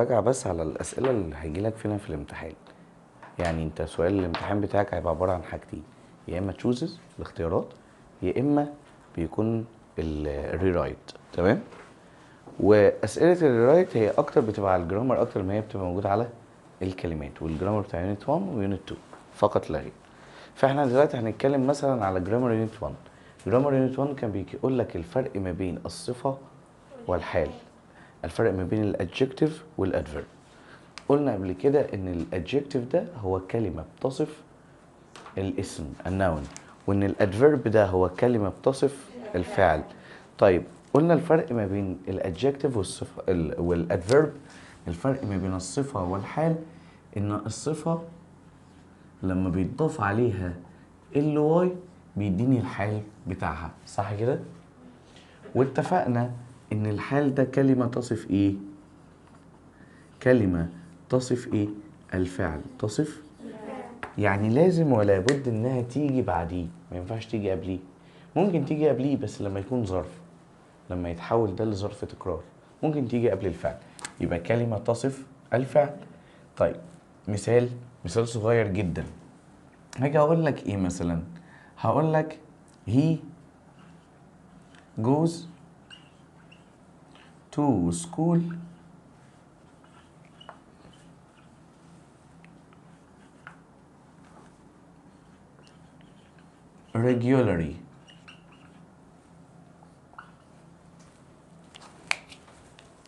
مراجعة بس على الأسئلة اللي هيجيلك فينا في الامتحان. يعني انت سؤال الامتحان بتاعك هيبقى عبارة عن حاجتين، يا اما تشوزز الاختيارات، يا اما بيكون الريرايت. تمام. واسئلة الريرايت هي اكتر بتبقى على الجرامر اكتر ما هي بتبقى موجودة على الكلمات، والجرامر بتاع يونت 1 ويونت 2 فقط لا غير. فاحنا دلوقتي هنتكلم مثلا على جرامر يونت 1. جرامر يونت 1 كان بيقول لك الفرق ما بين الصفة والحال، الفرق ما بين الادجكتيف والادفيرب. قلنا قبل كده ان الادجكتيف ده هو كلمة بتصف الاسم النون، وان الادفيرب ده هو كلمة بتصف الفعل. طيب قلنا الفرق ما بين الادجكتيف والصفة والادفيرب، الفرق ما بين الصفة والحال ان الصفة لما بيتضاف عليها ال واي بيديني الحال بتاعها، صح كده؟ واتفقنا ان الحال ده كلمة تصف ايه؟ كلمة تصف ايه؟ الفعل، تصف يعني لازم ولا بد انها تيجي بعديه، ما ينفعش تيجي قبليه. ممكن تيجي قبليه بس لما يكون ظرف، لما يتحول ده لظرف تكرار ممكن تيجي قبل الفعل، يبقى كلمة تصف الفعل. طيب مثال صغير جدا، هاجي اقول لك ايه مثلا؟ هقول لك he goes to school regularly.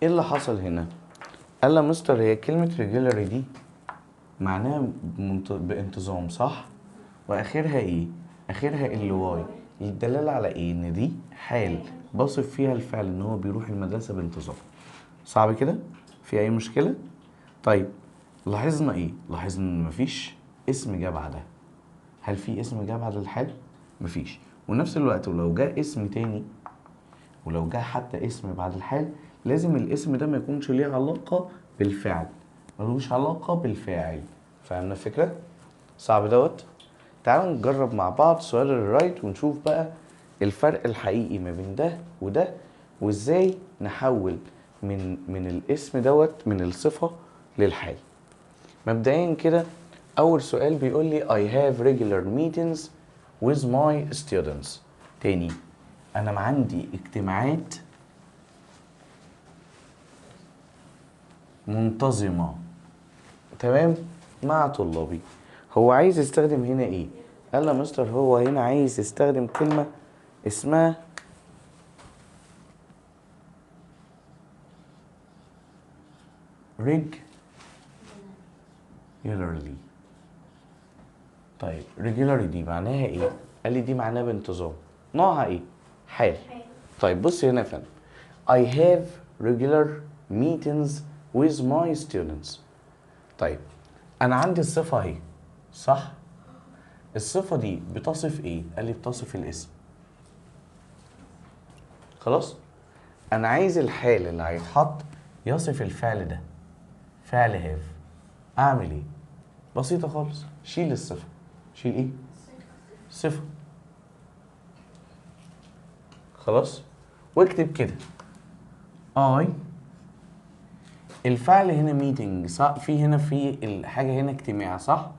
ايه اللي حصل هنا؟ قال له مستر هي كلمة regularly دي معناها بانتظام، صح؟ واخرها ايه؟ اخرها ال واي، الدلالة على ايه؟ ان دي حال بصف فيها الفعل ان هو بيروح المدرسة بانتظام. صعب كده؟ في اي مشكلة؟ طيب لاحظنا ايه؟ لاحظنا ان مفيش اسم جه بعدها. هل في اسم جه بعد الحال؟ مفيش. ونفس الوقت ولو جاء اسم تاني، ولو جاء حتى اسم بعد الحال، لازم الاسم ده ما يكونش ليه علاقة بالفعل، ملوش علاقة بالفاعل. فهمنا الفكرة؟ صعب دوت؟ تعالوا نجرب مع بعض سؤال الرايت ونشوف بقى الفرق الحقيقي ما بين ده وده، وازاي نحول من الاسم دوت من الصفة للحال. مبدئيا كده اول سؤال بيقول لي I have regular meetings with my students. تاني، انا عندي اجتماعات منتظمة، تمام، مع طلابي. هو عايز يستخدم هنا ايه؟ قال له مستر هو هنا عايز يستخدم كلمة اسمها regularly. طيب regularly دي معناها ايه؟ قال لي دي معناها بانتظام، نوعها ايه؟ حال. طيب بص هنا يا فندم، I have regular meetings with my students. طيب انا عندي الصفة اهي، صح؟ الصفة دي بتصف ايه؟ قال لي بتصف الاسم. خلاص؟ انا عايز الحال اللي هيتحط يصف الفعل ده، فعل هاف. اعمل ايه؟ بسيطة خالص، شيل الصفة. شيل ايه؟ صفة. خلاص؟ واكتب كده I، الفعل هنا ميتنج، صح؟ في هنا في الحاجة هنا اجتماع، صح؟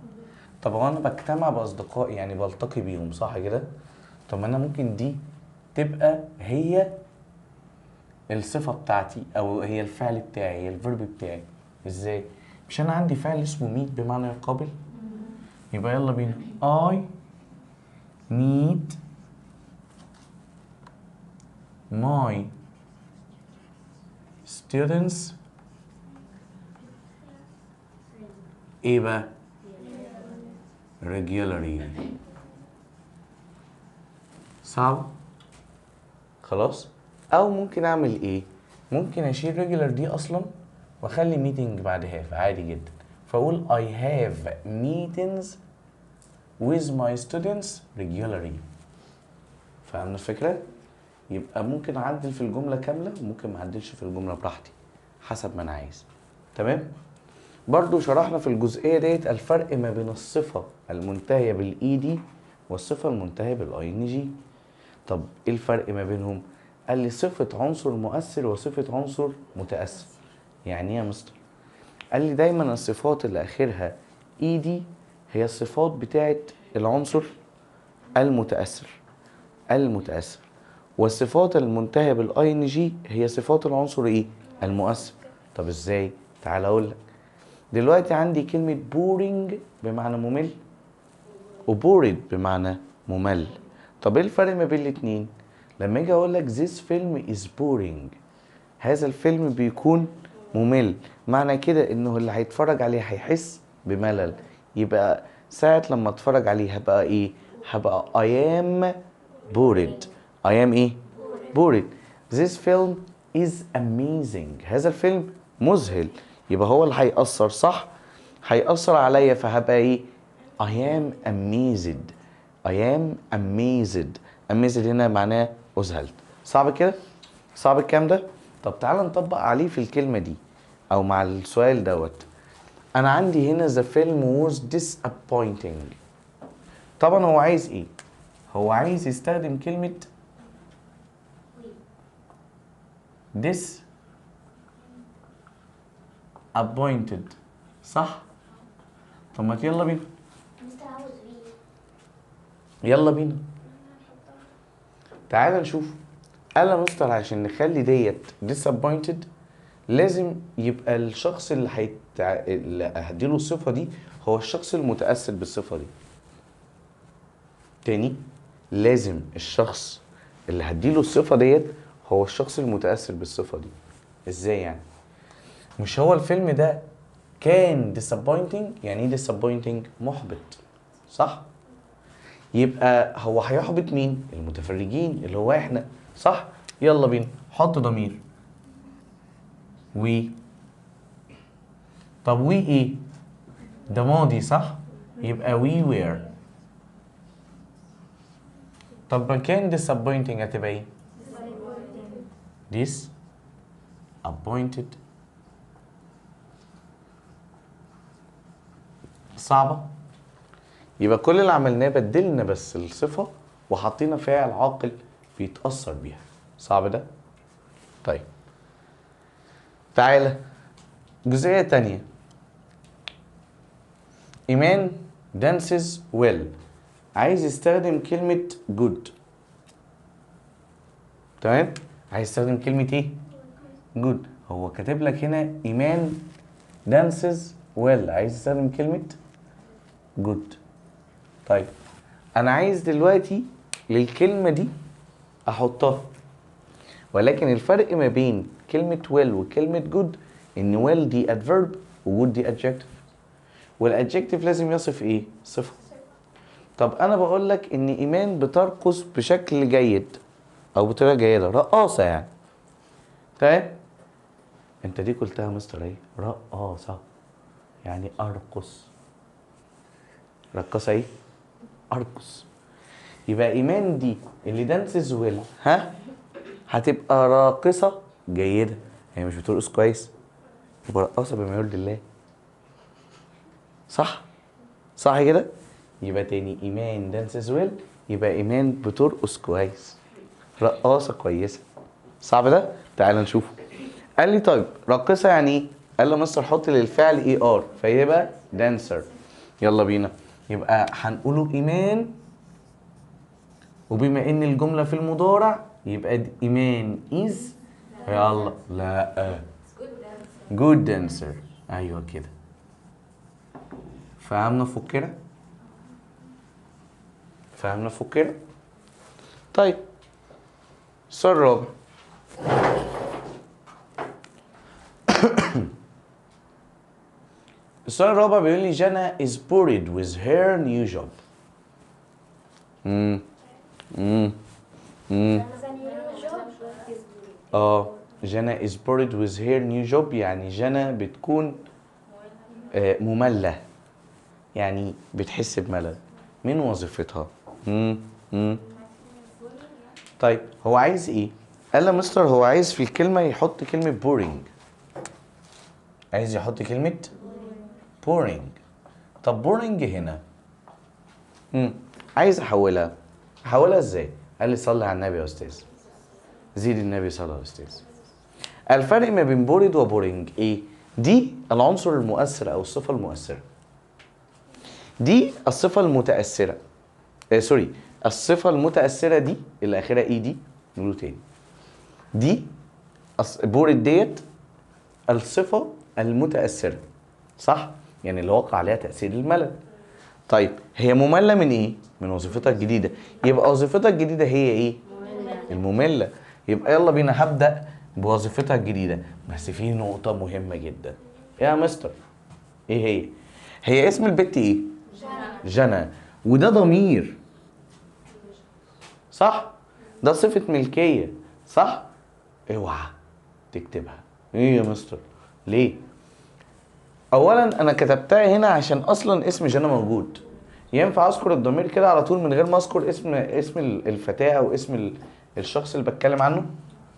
طب هو انا بجتمع باصدقائي يعني بلتقي بيهم، صح كده؟ طب ما انا ممكن دي تبقى هي الصفة بتاعتي او هي الفعل بتاعي، هي الفيرب بتاعي. ازاي؟ مش انا عندي فعل اسمه ميت بمعنى يقابل؟ يبقى يلا بينا I meet my students. ايه بقى؟ regularly. صعب؟ خلاص؟ او ممكن اعمل ايه؟ ممكن اشيل regular دي اصلا واخلي meeting بعد have عادي جدا، فاقول I have meetings with my students regularly. فهمنا الفكرة؟ يبقى ممكن اعدل في الجملة كاملة وممكن ما اعدلش في الجملة براحتي حسب ما انا عايز. تمام؟ برضو شرحنا في الجزئية ديت الفرق ما بين الصفة المنتهية بالاي دي والصفة المنتهية بالاي ان جي. طب ايه الفرق ما بينهم؟ قال لي صفة عنصر مؤثر وصفة عنصر متأثر. يعني ايه يا مستر؟ قال لي دايما الصفات اللي اخرها ايدي هي الصفات بتاعت العنصر المتأثر والصفات المنتهية بالاي ان جي هي صفات العنصر ايه؟ المؤثر. طب ازاي؟ تعال اقول لك. دلوقتي عندي كلمة boring بمعنى ممل وبورد بمعنى ممل. طب ايه الفرق ما بين الاتنين؟ لما اجي اقول لك this film is boring، هذا الفيلم بيكون ممل، معنى كده انه اللي هيتفرج عليه هيحس بملل. يبقى ساعة لما اتفرج عليه هبقى ايه؟ هبقى I am bored. I am ايه؟ bored. This film is amazing. هذا الفيلم مذهل. يبقى هو اللي هيأثر، صح؟ هيأثر عليا فهبقى ايه؟ I am amazed. I am amazed. amazed هنا معناه أذهلت. صعب كده؟ صعب الكلام ده؟ طب تعال نطبق عليه في الكلمة دي أو مع السؤال دوت. أنا عندي هنا the film was disappointing. طبعا هو عايز إيه؟ هو عايز يستخدم كلمة disappointed، صح؟ طب ما يلا بينا. يلا بينا تعال نشوف. قال يا مستر عشان نخلي ديت disappointed لازم يبقى الشخص اللي هديله الصفة دي هو الشخص المتأثر بالصفة دي. تاني، لازم الشخص اللي هديله الصفة ديت هو الشخص المتأثر بالصفة دي. ازاي يعني؟ مش هو الفيلم ده كان disappointing؟ يعني ايه disappointing؟ محبط، صح؟ يبقى هو هيحبط مين؟ المتفرجين اللي هو احنا، صح؟ يلا بينا حط ضمير وي. طب وي ايه؟ ده ماضي، صح؟ يبقى وي وير. طب مكان disappointing هتبقى ايه؟ disappointed. صعبة؟ يبقى كل اللي عملناه بدلنا بس الصفة وحطينا فاعل عاقل بيتأثر بيها. صعب ده؟ طيب تعالى جزئية تانية. إيمان dances well، عايز يستخدم كلمة good. تمام؟ عايز يستخدم كلمة ايه؟ good. هو كاتب لك هنا إيمان dances well، عايز يستخدم كلمة good. طيب أنا عايز دلوقتي للكلمة دي أحطها، ولكن الفرق ما بين كلمة well وكلمة good إن well دي adverb و good دي adjective، والadjective لازم يصف إيه؟ صفة. طب أنا بقول لك إن إيمان بترقص بشكل جيد أو بطريقة جيدة، رقاصة يعني. تمام؟ أنت دي قلتها مستر إيه؟ رقاصة يعني أرقص. رقاصة إيه؟ أرقص. يبقى إيمان دي اللي دانسز ويل هتبقى راقصة جيدة. هي مش بترقص كويس، يبقى رقاصة بما يرضي الله. صح؟ صح كده؟ يبقى تاني إيمان دانسز ويل، يبقى إيمان بترقص كويس، رقاصة كويسة. صعب ده؟ تعال نشوفه. قال لي طيب راقصة يعني إيه؟ قال لي مستر حط للفعل إي آر فيبقى دانسر. يلا بينا. يبقى هنقوله إيمان، وبما إن الجملة في المضارع يبقى إيمان إز. يلا لا جود دانسر. أيوه كده. فهمنا فكرة؟ فهمنا فكرة؟ طيب السؤال الرابع. السؤال الرابع بيقول لي جانا is bored with her new job. جانا is bored with her new job يعني جانا بتكون مملة، يعني بتحس بملل من وظيفتها. طيب هو عايز ايه؟ قال لي مستر هو عايز في الكلمة يحط كلمة boring. عايز يحط كلمة boring. طب boring هنا عايز احولها ازاي؟ قال لي صلي على النبي يا استاذ. زيد النبي صلى يا استاذ. الفرق ما بين بورد وبورينج ايه؟ دي العنصر المؤثر او الصفه المؤثره. دي الصفه المتاثره، سوري، الصفه المتاثره دي اللي اخرها اي دي، نقوله تاني. دي بورد ديت الصفه المتاثره، صح؟ يعني اللي وقع عليها تاثير الملل. طيب هي ممله من ايه؟ من وظيفتها الجديده. يبقى وظيفتها الجديده هي ايه؟ الممله. يبقى يلا بينا هبدا بوظيفتها الجديده، بس في نقطه مهمه جدا. يا مستر ايه هي؟ هي اسم البت ايه؟ جنى. وده ضمير، صح؟ ده صفه ملكيه، صح؟ اوعى تكتبها. ايه يا مستر؟ ليه؟ اولا انا كتبتها هنا عشان اصلا اسم جنى موجود. ينفع اذكر الضمير كده على طول من غير ما اذكر اسم الفتاه او اسم الشخص اللي بتكلم عنه؟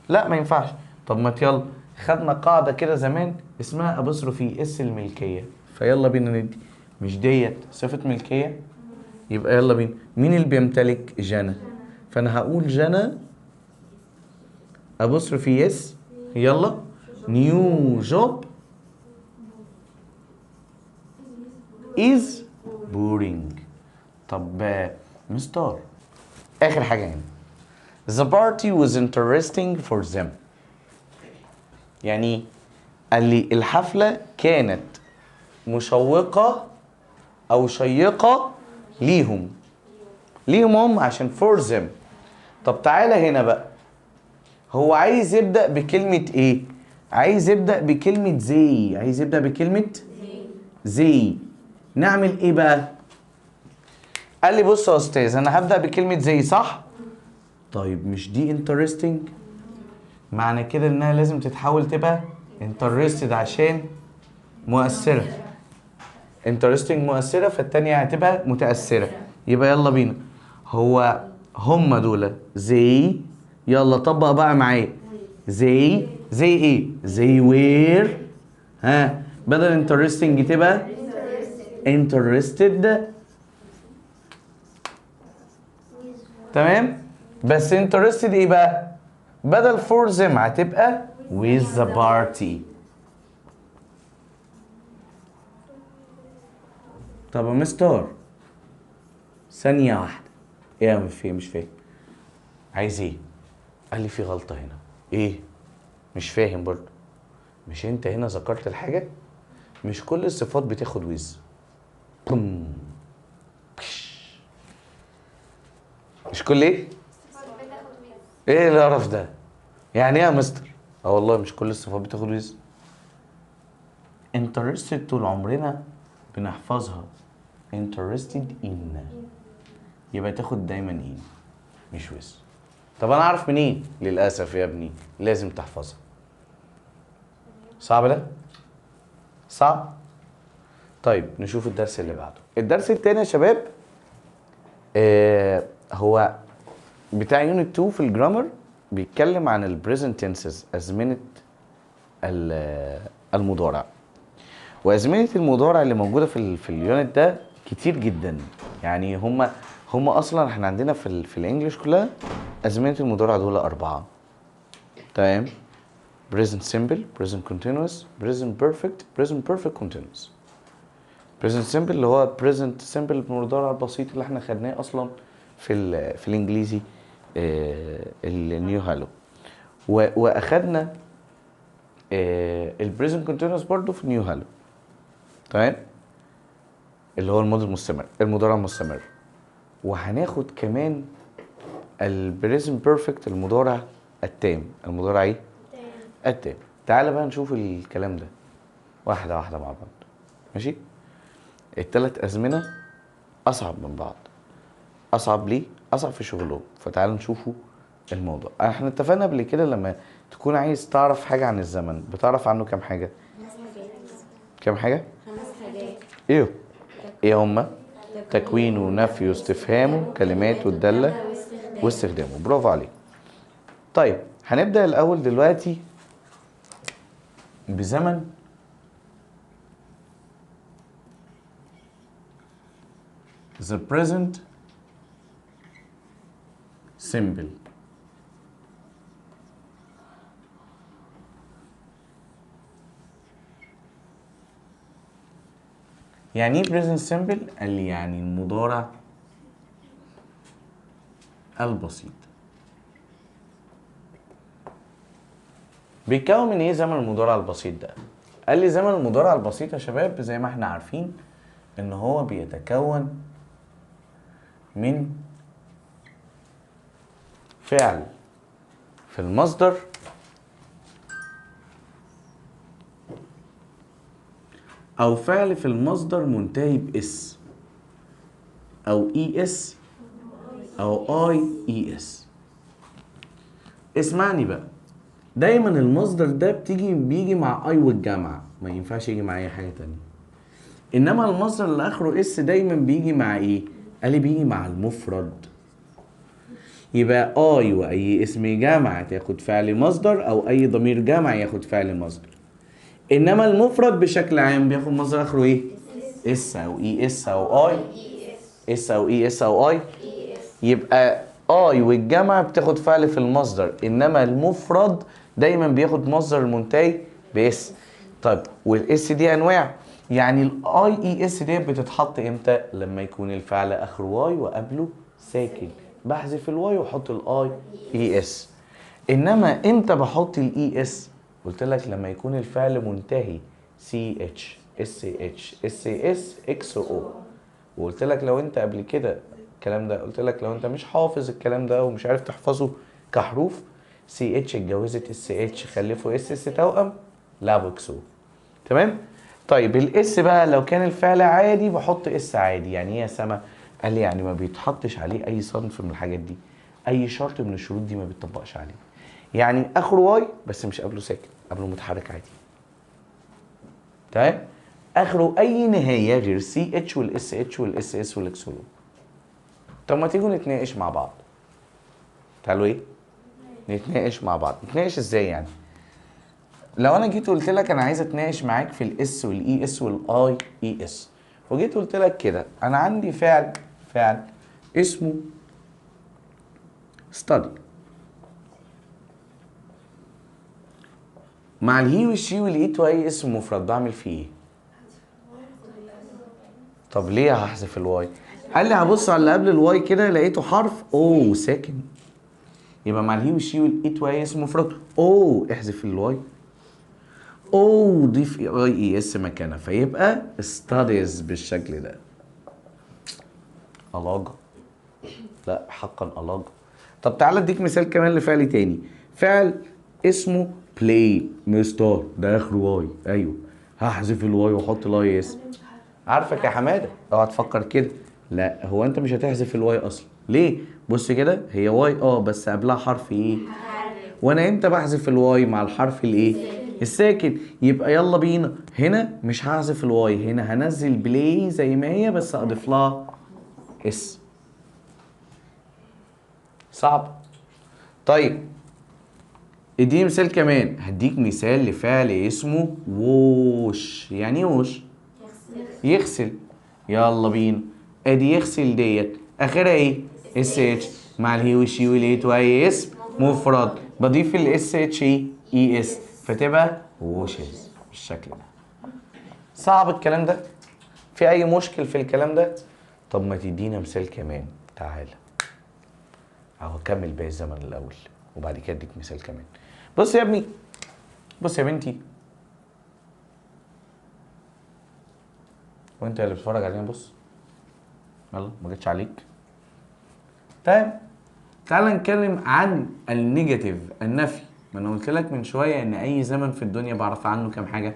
لا ما ينفعش. طب ما يلا، خدنا قاعده كده زمان اسمها ابوستروفي اس الملكيه، فيلا بينا ندي. مش ديت صفه ملكيه؟ يبقى يلا بينا، مين اللي بيمتلك؟ جنى. فانا هقول جنى ابوستروفي اس، يلا، نيو جوب is boring. طب مستر، اخر حاجه هنا the party was interesting for them. يعني قال لي الحفله كانت مشوقه او شيقه ليهم. ليهم هم عشان for them. طب تعالى هنا بقى، هو عايز يبدا بكلمه ايه؟ عايز يبدا بكلمه زي. عايز يبدا بكلمه زي. نعمل ايه بقى؟ قال لي بص يا استاذ انا هبدا بكلمه زي، صح؟ طيب مش دي interesting؟ معنى كده انها لازم تتحول تبقى interested عشان مؤثره. interesting مؤثره، فالتانيه هتبقى متاثره. يبقى يلا بينا، هو هم دول زي. يلا طبق بقى معايا. زي ايه؟ زي وير. ها، بدل interesting تبقى interested. تمام؟ بس interested ايه بقى؟ بدل for them هتبقى with the party. طب يا مستر ثانية واحدة، ايه يا مش فاهم عايز ايه؟ قال لي في غلطة هنا. ايه؟ مش فاهم برضه. مش انت هنا ذكرت الحاجة؟ مش كل الصفات بتاخد ويز. مش كل ايه؟ ايه القرف ده؟ يعني ايه يا مستر؟ اه والله مش كل الصفات بتاخد ويز. interested طول عمرنا بنحفظها interested in، يبقى تاخد دايما ان مش ويز. طب انا اعرف منين؟ للاسف يا ابني لازم تحفظها. صعب ده؟ صعب؟ طيب نشوف الدرس اللي بعده. الدرس التاني يا شباب هو بتاع يونت 2 في الجرامر، بيتكلم عن البريزنت تنسز، ازمنه المضارع. وازمنه المضارع اللي موجوده في اليونت ده كتير جدا. يعني هم اصلا احنا عندنا في الانجليش كلها ازمنه المضارع دول 4. تمام؟ present simple، present continuous، present perfect، present perfect continuous. present simple اللي هو present simple المضارع البسيط اللي احنا خدناه اصلا في الانجليزي النيو هالو. واخدنا البريزنت كونتينوس برضو في نيو هالو. تمام؟ اللي هو الماضي المستمر، المضارع المستمر. وهناخد كمان البريزنت بيرفكت، المضارع التام. المضارع ايه؟ التام. تعال بقى نشوف الكلام ده واحده واحده مع بعض. ماشي؟ الثلاث ازمنه اصعب من بعض. اصعب ليه؟ اصعب في شغلهم. فتعال نشوفوا الموضوع. احنا اتفقنا قبل كده لما تكون عايز تعرف حاجه عن الزمن بتعرف عنه كام حاجه؟ 5 حاجه. ايه هما؟ تكوينه ونفيه واستفهامه، كلماته الداله واستخدامه. برافو عليك. طيب هنبدا الاول دلوقتي بزمن the present simple. يعني ايه present simple؟ قال لي يعني المضارع البسيط. بيتكون من ايه زمن المضارع البسيط ده؟ قال لي زمن المضارع البسيط يا شباب زي ما احنا عارفين ان هو بيتكون من فعل في المصدر او فعل في المصدر منتهي باس او اي اس او اي اي اس. اسمعني بقى، دايما المصدر ده بيجي مع اي والجامعة، ما ينفعش يجي مع اي حاجة تانية. انما المصدر اللي اخره اس دايما بيجي مع ايه؟ قال لي بيجي مع المفرد. يبقى اي واي اسم جامعة تاخد فعل مصدر او اي ضمير جامع ياخد فعل مصدر. انما المفرد بشكل عام بياخد مصدر اخره ايه؟ اس او اي اس او اي اس او اي اس او اي. يبقى اي والجمع بتاخد فعل في المصدر، انما المفرد دايما بياخد مصدر المنتهي باس. طيب والاس دي انواع، يعني الاي اي اس دي بتتحط امتى؟ لما يكون الفعل اخره واي وقبله ساكن، بحذف الواي واحط الاي اي اس. انما امتى بحط الاي اس؟ قلت لك لما يكون الفعل منتهي سي اتش اس اتش اس اس اكس او. وقلت لك لو انت قبل كده الكلام ده، قلت لك لو انت مش حافظ الكلام ده ومش عارف تحفظه كحروف، سي اتش اتجوزت اس اتش خلفوا اس اس توأم لعبوا اكسو. تمام؟ طيب الاس بقى لو كان الفعل عادي بحط اس عادي. يعني ايه يا سما؟ قال لي يعني ما بيتحطش عليه اي صنف من الحاجات دي، اي شرط من الشروط دي ما بيتطبقش عليه. يعني اخره واي بس مش قبله ساكن، قبله متحرك عادي. تمام؟ اخره اي نهايه غير سي اتش والاس اتش والاس اس والاكسولو. طب ما تيجوا نتناقش مع بعض. تعالوا ايه؟ نتناقش مع بعض. نتناقش ازاي يعني؟ لو انا جيت قلت لك انا عايز اتناقش معاك في الاس والاي اس والاي اي اس، وجيت قلت لك كده انا عندي فعل اسمه study مع الهي والشي والاي تو اي اسم مفرد، بعمل فيه ايه؟ طب ليه هحذف الواي؟ قال لي هبص على اللي قبل الواي كده لقيته حرف او ساكن، يبقى مع الهي والشي والاي تو اي اسم مفرد او احذف الواي او ضيف اي اي اس مكانها فيبقى studies بالشكل ده. ألاجة، لا حقا ألاجة. طب تعالى اديك مثال كمان لفعل تاني، فعل اسمه play مستار ده اخره واي. ايوه هحذف الواي واحط الاي اس. عارفك يا حماده اوعى تفكر كده، لا هو انت مش هتحذف الواي اصلا. ليه؟ بص كده هي واي بس قبلها حرف ايه؟ وانا امتى بحذف الواي؟ مع الحرف الايه؟ الساكن. يبقى يلا بينا هنا مش هحذف الواي، هنا هنزل بلاي زي ما هي بس اضيف لها اس. صعب؟ طيب اديني مثال كمان. هديك مثال لفعل اسمه ووش. يعني ايه ووش؟ يغسل. يلا بينا، ادي يغسل ديت اخرها ايه؟ اس اتش مع الهي والشي والاي تو اي اسم مفرد، بضيف الاس اتش اي اس فتبقى ووشز بالشكل ده. صعب الكلام ده؟ في اي مشكل في الكلام ده؟ طب ما تدينا مثال كمان. تعالى اهو كمل باقي الزمن الاول وبعد كده اديك مثال كمان. بص يا ابني، بص يا بنتي، وانت اللي بتتفرج علينا بص، يلا ما جتش عليك. طيب تعال نتكلم عن النيجاتيف، النفي. ما انا قلت لك من شويه ان اي زمن في الدنيا بعرف عنه كام حاجه؟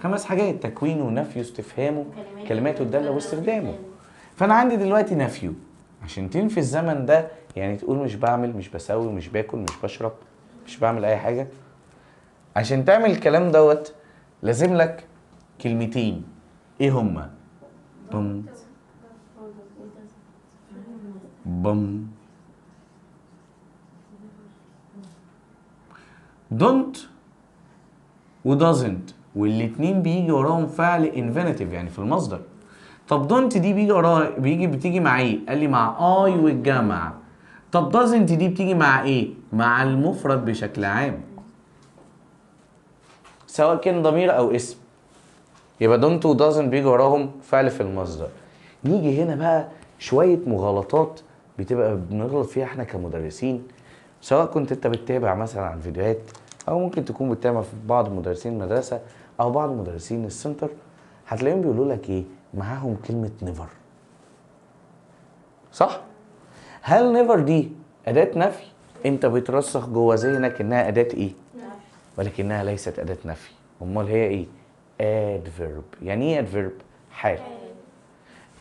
5 حاجات: تكوينه ونفيه استفهامه كلماته الداله واستخدامه. فانا عندي دلوقتي نفيه. عشان تنفي الزمن ده يعني تقول مش بعمل مش بسوي مش باكل مش بشرب مش بعمل اي حاجه، عشان تعمل الكلام دوت لازم لك كلمتين. ايه هما؟ بم بم don't و doesn't، والاتنين بيجي وراهم فعل infinitive يعني في المصدر. طب don't دي بيجي وراها بتيجي مع ايه؟ قال لي مع I والجمع. طب doesn't دي بتيجي مع ايه؟ مع المفرد بشكل عام، سواء كان ضمير او اسم. يبقى دونت ودازنت بيجي وراهم فعل في المصدر. نيجي هنا بقى شويه مغالطات بتبقى بنغلط فيها احنا كمدرسين، سواء كنت انت بتتابع مثلا عن فيديوهات، او ممكن تكون بتتابع في بعض مدرسين المدرسه او بعض مدرسين السنتر، هتلاقيهم بيقولوا لك ايه معاهم كلمه نيفر. صح؟ هل نيفر دي اداه نفي؟ انت بترسخ جوه ذهنك انها اداه ايه؟ ولكنها ليست اداه نفي. امال هي ايه؟ ادفيرب. يعني ايه ادفيرب؟ حال.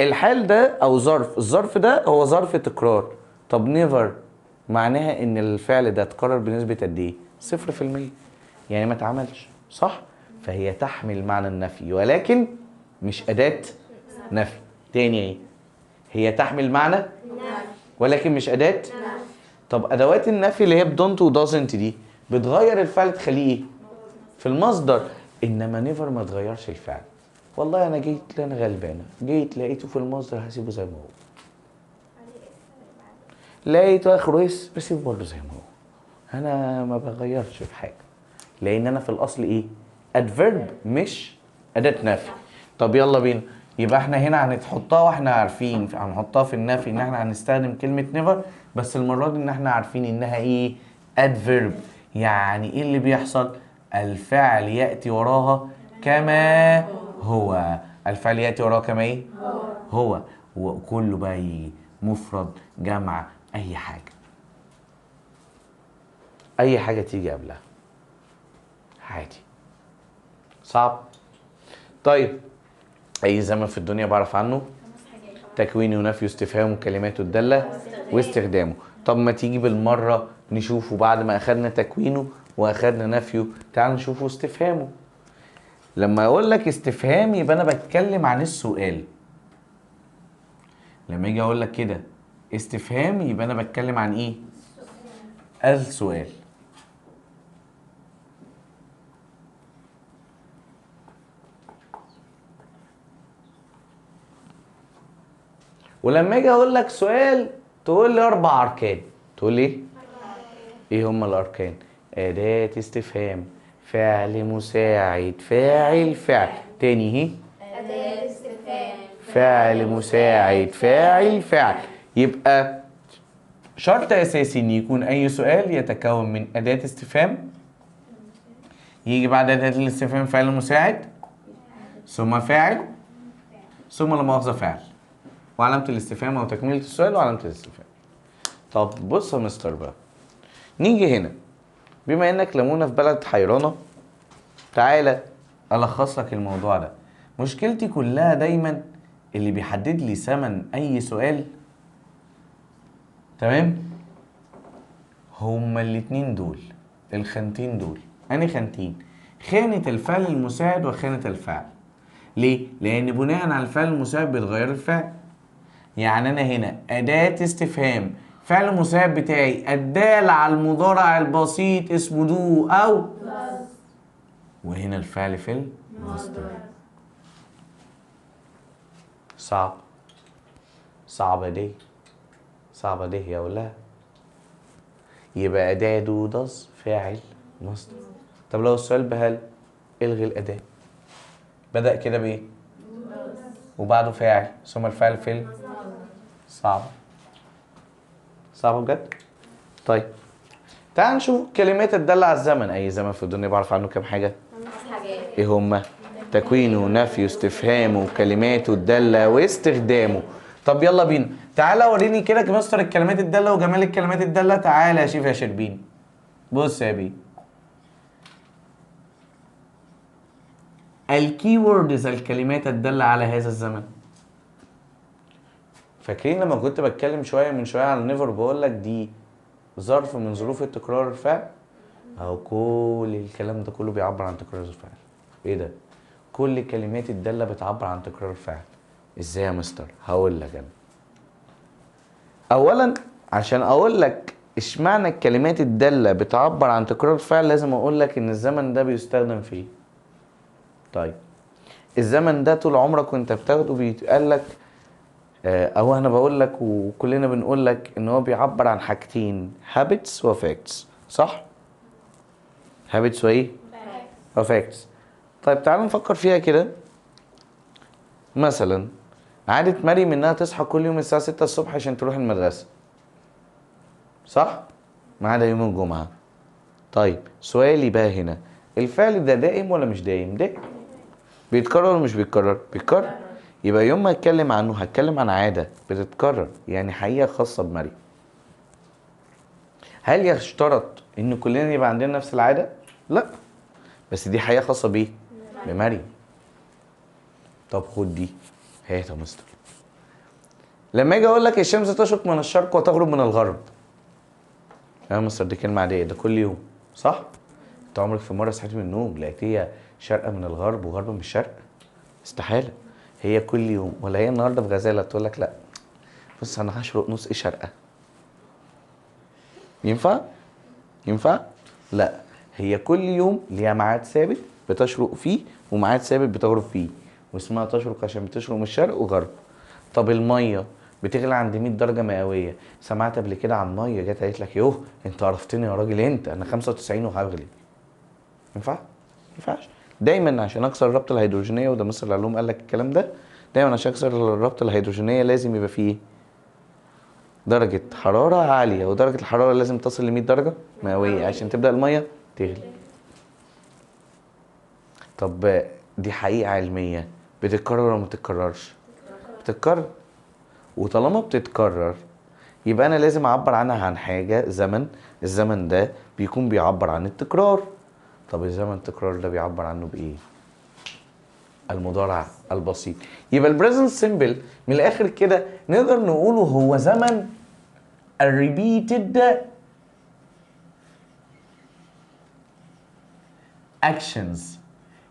الحال ده او ظرف، الظرف ده هو ظرف تكرار. طب نيفر معناها ان الفعل ده اتكرر بنسبه قد ايه؟ 0%. يعني ما اتعملش. صح؟ فهي تحمل معنى النفي ولكن مش اداه نفي. تاني ايه؟ هي تحمل معنى ولكن مش اداه. طب ادوات النفي اللي هي بدونت ودازنت دي بتغير الفعل تخليه ايه؟ في المصدر. انما نيفر ما تغيرش الفعل. والله انا جيت انا غلبانه، جيت لقيته في المصدر هسيبه زي ما هو. لقيته اخره اس بسيبه برضه زي ما هو. انا ما بغيرش في حاجه. لان انا في الاصل ايه؟ ادفيرب مش اداه نفي. طب يلا بينا. يبقى احنا هنا هنحطها واحنا عارفين هنحطها في النفي ان احنا هنستخدم كلمه نيفر، بس المره دي ان احنا عارفين انها ايه؟ ادفيرب. يعني ايه اللي بيحصل؟ الفعل ياتي وراها كما هو. الفعل ياتي وراها كما ايه؟ هو. وكله بقى يجي مفرد جمع اي حاجه. اي حاجه تيجي قبلها عادي. صعب؟ طيب اي زمن في الدنيا بعرف عنه؟ تكوين ونفي واستفهام وكلماته الداله واستخدامه. طب ما تيجي بالمره نشوفه بعد ما اخدنا تكوينه واخدنا نفيه، تعال نشوفه استفهامه. لما اقول لك استفهام يبقى انا بتكلم عن السؤال. لما اجي اقول لك كده استفهام يبقى انا بتكلم عن ايه؟ السؤال. ولما اجي اقول لك سؤال تقول لي 4 اركان. تقول لي ايه هم الاركان؟ اداة استفهام، فعل مساعد، فاعل، فعل. تاني اهي. اداة استفهام، فعل مساعد، فاعل، فعل. يبقى شرط اساسي ان يكون اي سؤال يتكون من اداة استفهام، يجي بعد اداة الاستفهام فعل مساعد، ثم فاعل، ثم لا مؤاخذة فعل، وعلامة الاستفهام او تكملة السؤال وعلامة الاستفهام. طب بص يا مستر بقى، نيجي هنا بما انك لمونة في بلد حيرانة، تعالى الخص لك الموضوع ده. مشكلتي كلها دايما اللي بيحدد لي ثمن اي سؤال، تمام، هما الاتنين دول، الخانتين دول. انهي خانتين؟ خانة الفعل المساعد وخانة الفعل. ليه؟ لان بناء على الفعل المساعد بيتغير الفعل. يعني انا هنا اداة استفهام، فعل المساعد بتاعي الدال على المضارع البسيط اسمه دو او وهنا الفعل في المصدر. صعب؟ صعبة دي، صعبة دي يا ولا. يبقى أداة دو داز فاعل مصدر. طب لو السؤال بهل الغي الأداة. بدأ كده بإيه؟ وبعده فاعل ثم الفعل في صعبة. صعبة بجد؟ طيب تعال نشوف كلمات الدالة على الزمن. أي زمن في الدنيا بعرف عنه كام حاجة؟ إيه هما؟ تكوينه، نفيه، استفهامه، كلماته الدالة واستخدامه. طب يلا بينا، تعالى وريني كده مستر الكلمات الدالة وجمال الكلمات الدالة. تعالى يا شيف يا شربين. بص يا بيه، الكي ووردز الكلمات الدالة على هذا الزمن. فاكرين لما كنت بتكلم من شوية على نيفر بقول لك دي ظرف من ظروف التكرار الفعل؟ أو كل الكلام ده كله بيعبر عن تكرار الفعل. إيه ده؟ كل الكلمات الدالة بتعبر عن تكرار الفعل. ازاي يا مستر؟ هقول لك انا. اولا عشان اقول لك اشمعنى الكلمات الدالة بتعبر عن تكرار الفعل لازم اقول لك ان الزمن ده بيستخدم فيه. طيب الزمن ده طول عمرك وانت بتاخده بيتقال لك او انا بقول لك وكلنا بنقول لك ان هو بيعبر عن حاجتين، habits و facts. صح؟ habits وايه؟ وفاكتس. طيب تعالوا نفكر فيها كده. مثلا عادة مريم انها تصحى كل يوم الساعة 6 الصبح عشان تروح المدرسة، صح؟ ما عدا يوم الجمعة. طيب سؤالي بقى هنا، الفعل ده دائم ولا مش دائم؟ دائم. بيتكرر ولا مش بيتكرر؟ بيتكرر. يبقى يوم ما اتكلم عنه هتكلم عن عادة بتتكرر، يعني حقيقة خاصة بمريم. هل يشترط ان كلنا يبقى عندنا نفس العادة؟ لا، بس دي حقيقة خاصة بيه؟ بمريم. طب خد دي، هات يا مستر. لما اجي اقول لك الشمس تشرق من الشرق وتغرب من الغرب، يا مستر دي كلمة عادية، ده كل يوم، صح؟ انت عمرك في مرة صحيت من النوم لقيت هي شرقة من الغرب وغربة من الشرق؟ استحالة. هي كل يوم. ولا هي النهارده في غزالة تقول لك لا بص انا هشرق نص شرقة؟ ينفع؟ ينفع؟ لا، هي كل يوم ليها ميعاد ثابت بتشرق فيه وميعاد ثابت بتغرب فيه، واسمها تشرق عشان بتشرق من الشرق وغرب. طب الميه بتغلي عند 100 درجه مئويه، سمعت قبل كده عن ميه جت قالت لك يوه انت عرفتني يا راجل انت انا 95 وهغلي؟ ينفع؟ ما ينفعش. دايما عشان اكسر الرابطه الهيدروجينيه، وده مصر العلوم قال لك الكلام ده، دايما عشان اكسر الرابطه الهيدروجينيه لازم يبقى فيه درجه حراره عاليه، ودرجه الحراره لازم تصل ل 100 درجه مئويه عشان تبدا الميه تغلي. طب دي حقيقه علميه بتتكرر ولا ما بتتكررش؟ بتتكرر. وطالما بتتكرر يبقى انا لازم اعبر عنها عن حاجه زمن، الزمن ده بيكون بيعبر عن التكرار. طب الزمن التكرار ده بيعبر عنه بايه؟ المضارع البسيط. يبقى البريزنت سيمبل من الاخر كده نقدر نقوله هو زمن الريبيتد اكشنز.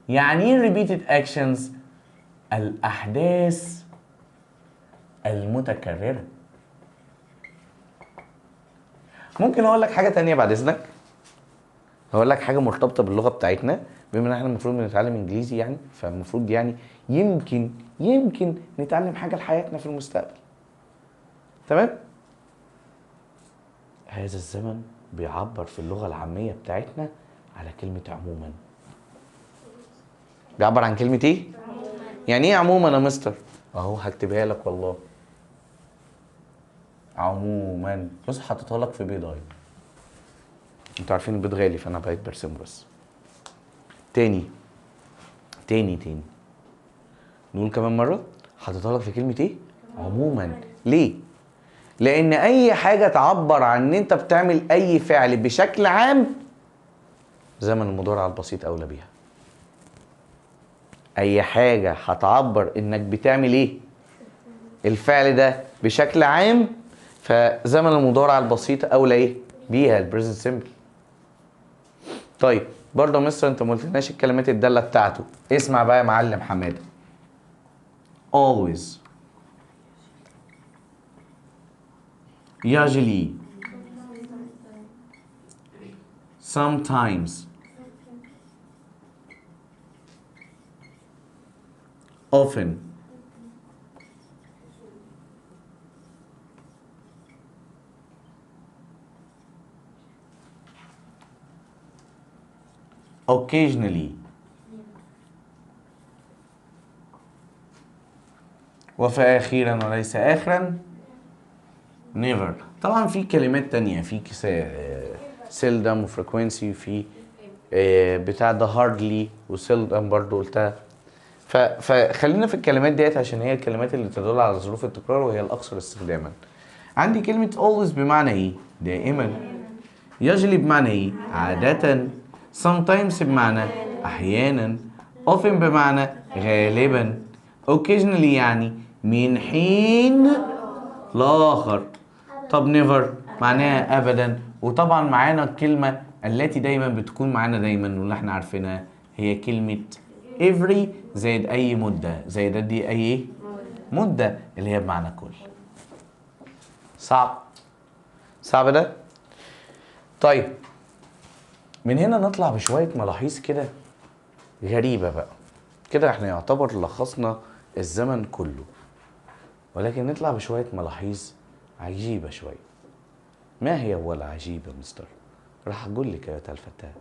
يعني ايه ريبيتد اكشنز؟ الاحداث المتكرره. ممكن اقول لك حاجه تانية بعد اذنك؟ هقول لك حاجه مرتبطه باللغه بتاعتنا، بما ان احنا المفروض بنتعلم انجليزي يعني، فالمفروض يعني يمكن نتعلم حاجه لحياتنا في المستقبل. تمام؟ هذا الزمن بيعبر في اللغه العاميه بتاعتنا على كلمه عموما. بيعبر عن كلمه ايه؟ يعني ايه عموما يا مستر؟ اهو هكتبها لك والله. عموما، بص حطيتها لك في بيضايه. انتوا عارفين البيض غالي فانا بقيت برسمه بس. تاني نقول كمان مره. حطيتها لك في كلمه ايه؟ عموما. ليه؟ لان اي حاجه تعبر عن ان انت بتعمل اي فعل بشكل عام، زمن المضارع البسيط اولى بيها. اي حاجه هتعبر انك بتعمل ايه الفعل ده بشكل عام، فزمن المضارع البسيط اولى ايه بيها، البريزنت سيمبل. طيب برضه يا مستر انت ما قلتلناش الكلمات الداله بتاعته. اسمع بقى يا معلم حماده. always، usually، sometimes، often، occasionally، وفي أخيرا وليس آخرا never. طبعا في كلمات تانية، في seldom وفريكوينسي، وفي بتاع ده hardly وسيلدم برضو قلتها. فخلينا في الكلمات ديت عشان هي الكلمات اللي تدل على ظروف التكرار وهي الأكثر استخداما. عندي كلمة always بمعنى إيه؟ دائما. usually بمعنى إيه؟ عادة. sometimes بمعنى أحيانا. often بمعنى غالبا. occasionally يعني من حين لآخر. طب never معناها أبدا. وطبعا معانا الكلمة التي دايما بتكون معانا دايما واللي احنا عارفينها هي كلمة every زائد أي مدة، زائد دي أي إيه؟ مدة اللي هي بمعنى كل. صعب؟ صعب ده؟ طيب من هنا نطلع بشوية ملاحظ كده غريبة بقى. كده احنا يعتبر لخصنا الزمن كله، ولكن نطلع بشوية ملاحظ عجيبة شوية. ما هي أول عجيبة يا مستر؟ راح أقول لك يا الفتاة.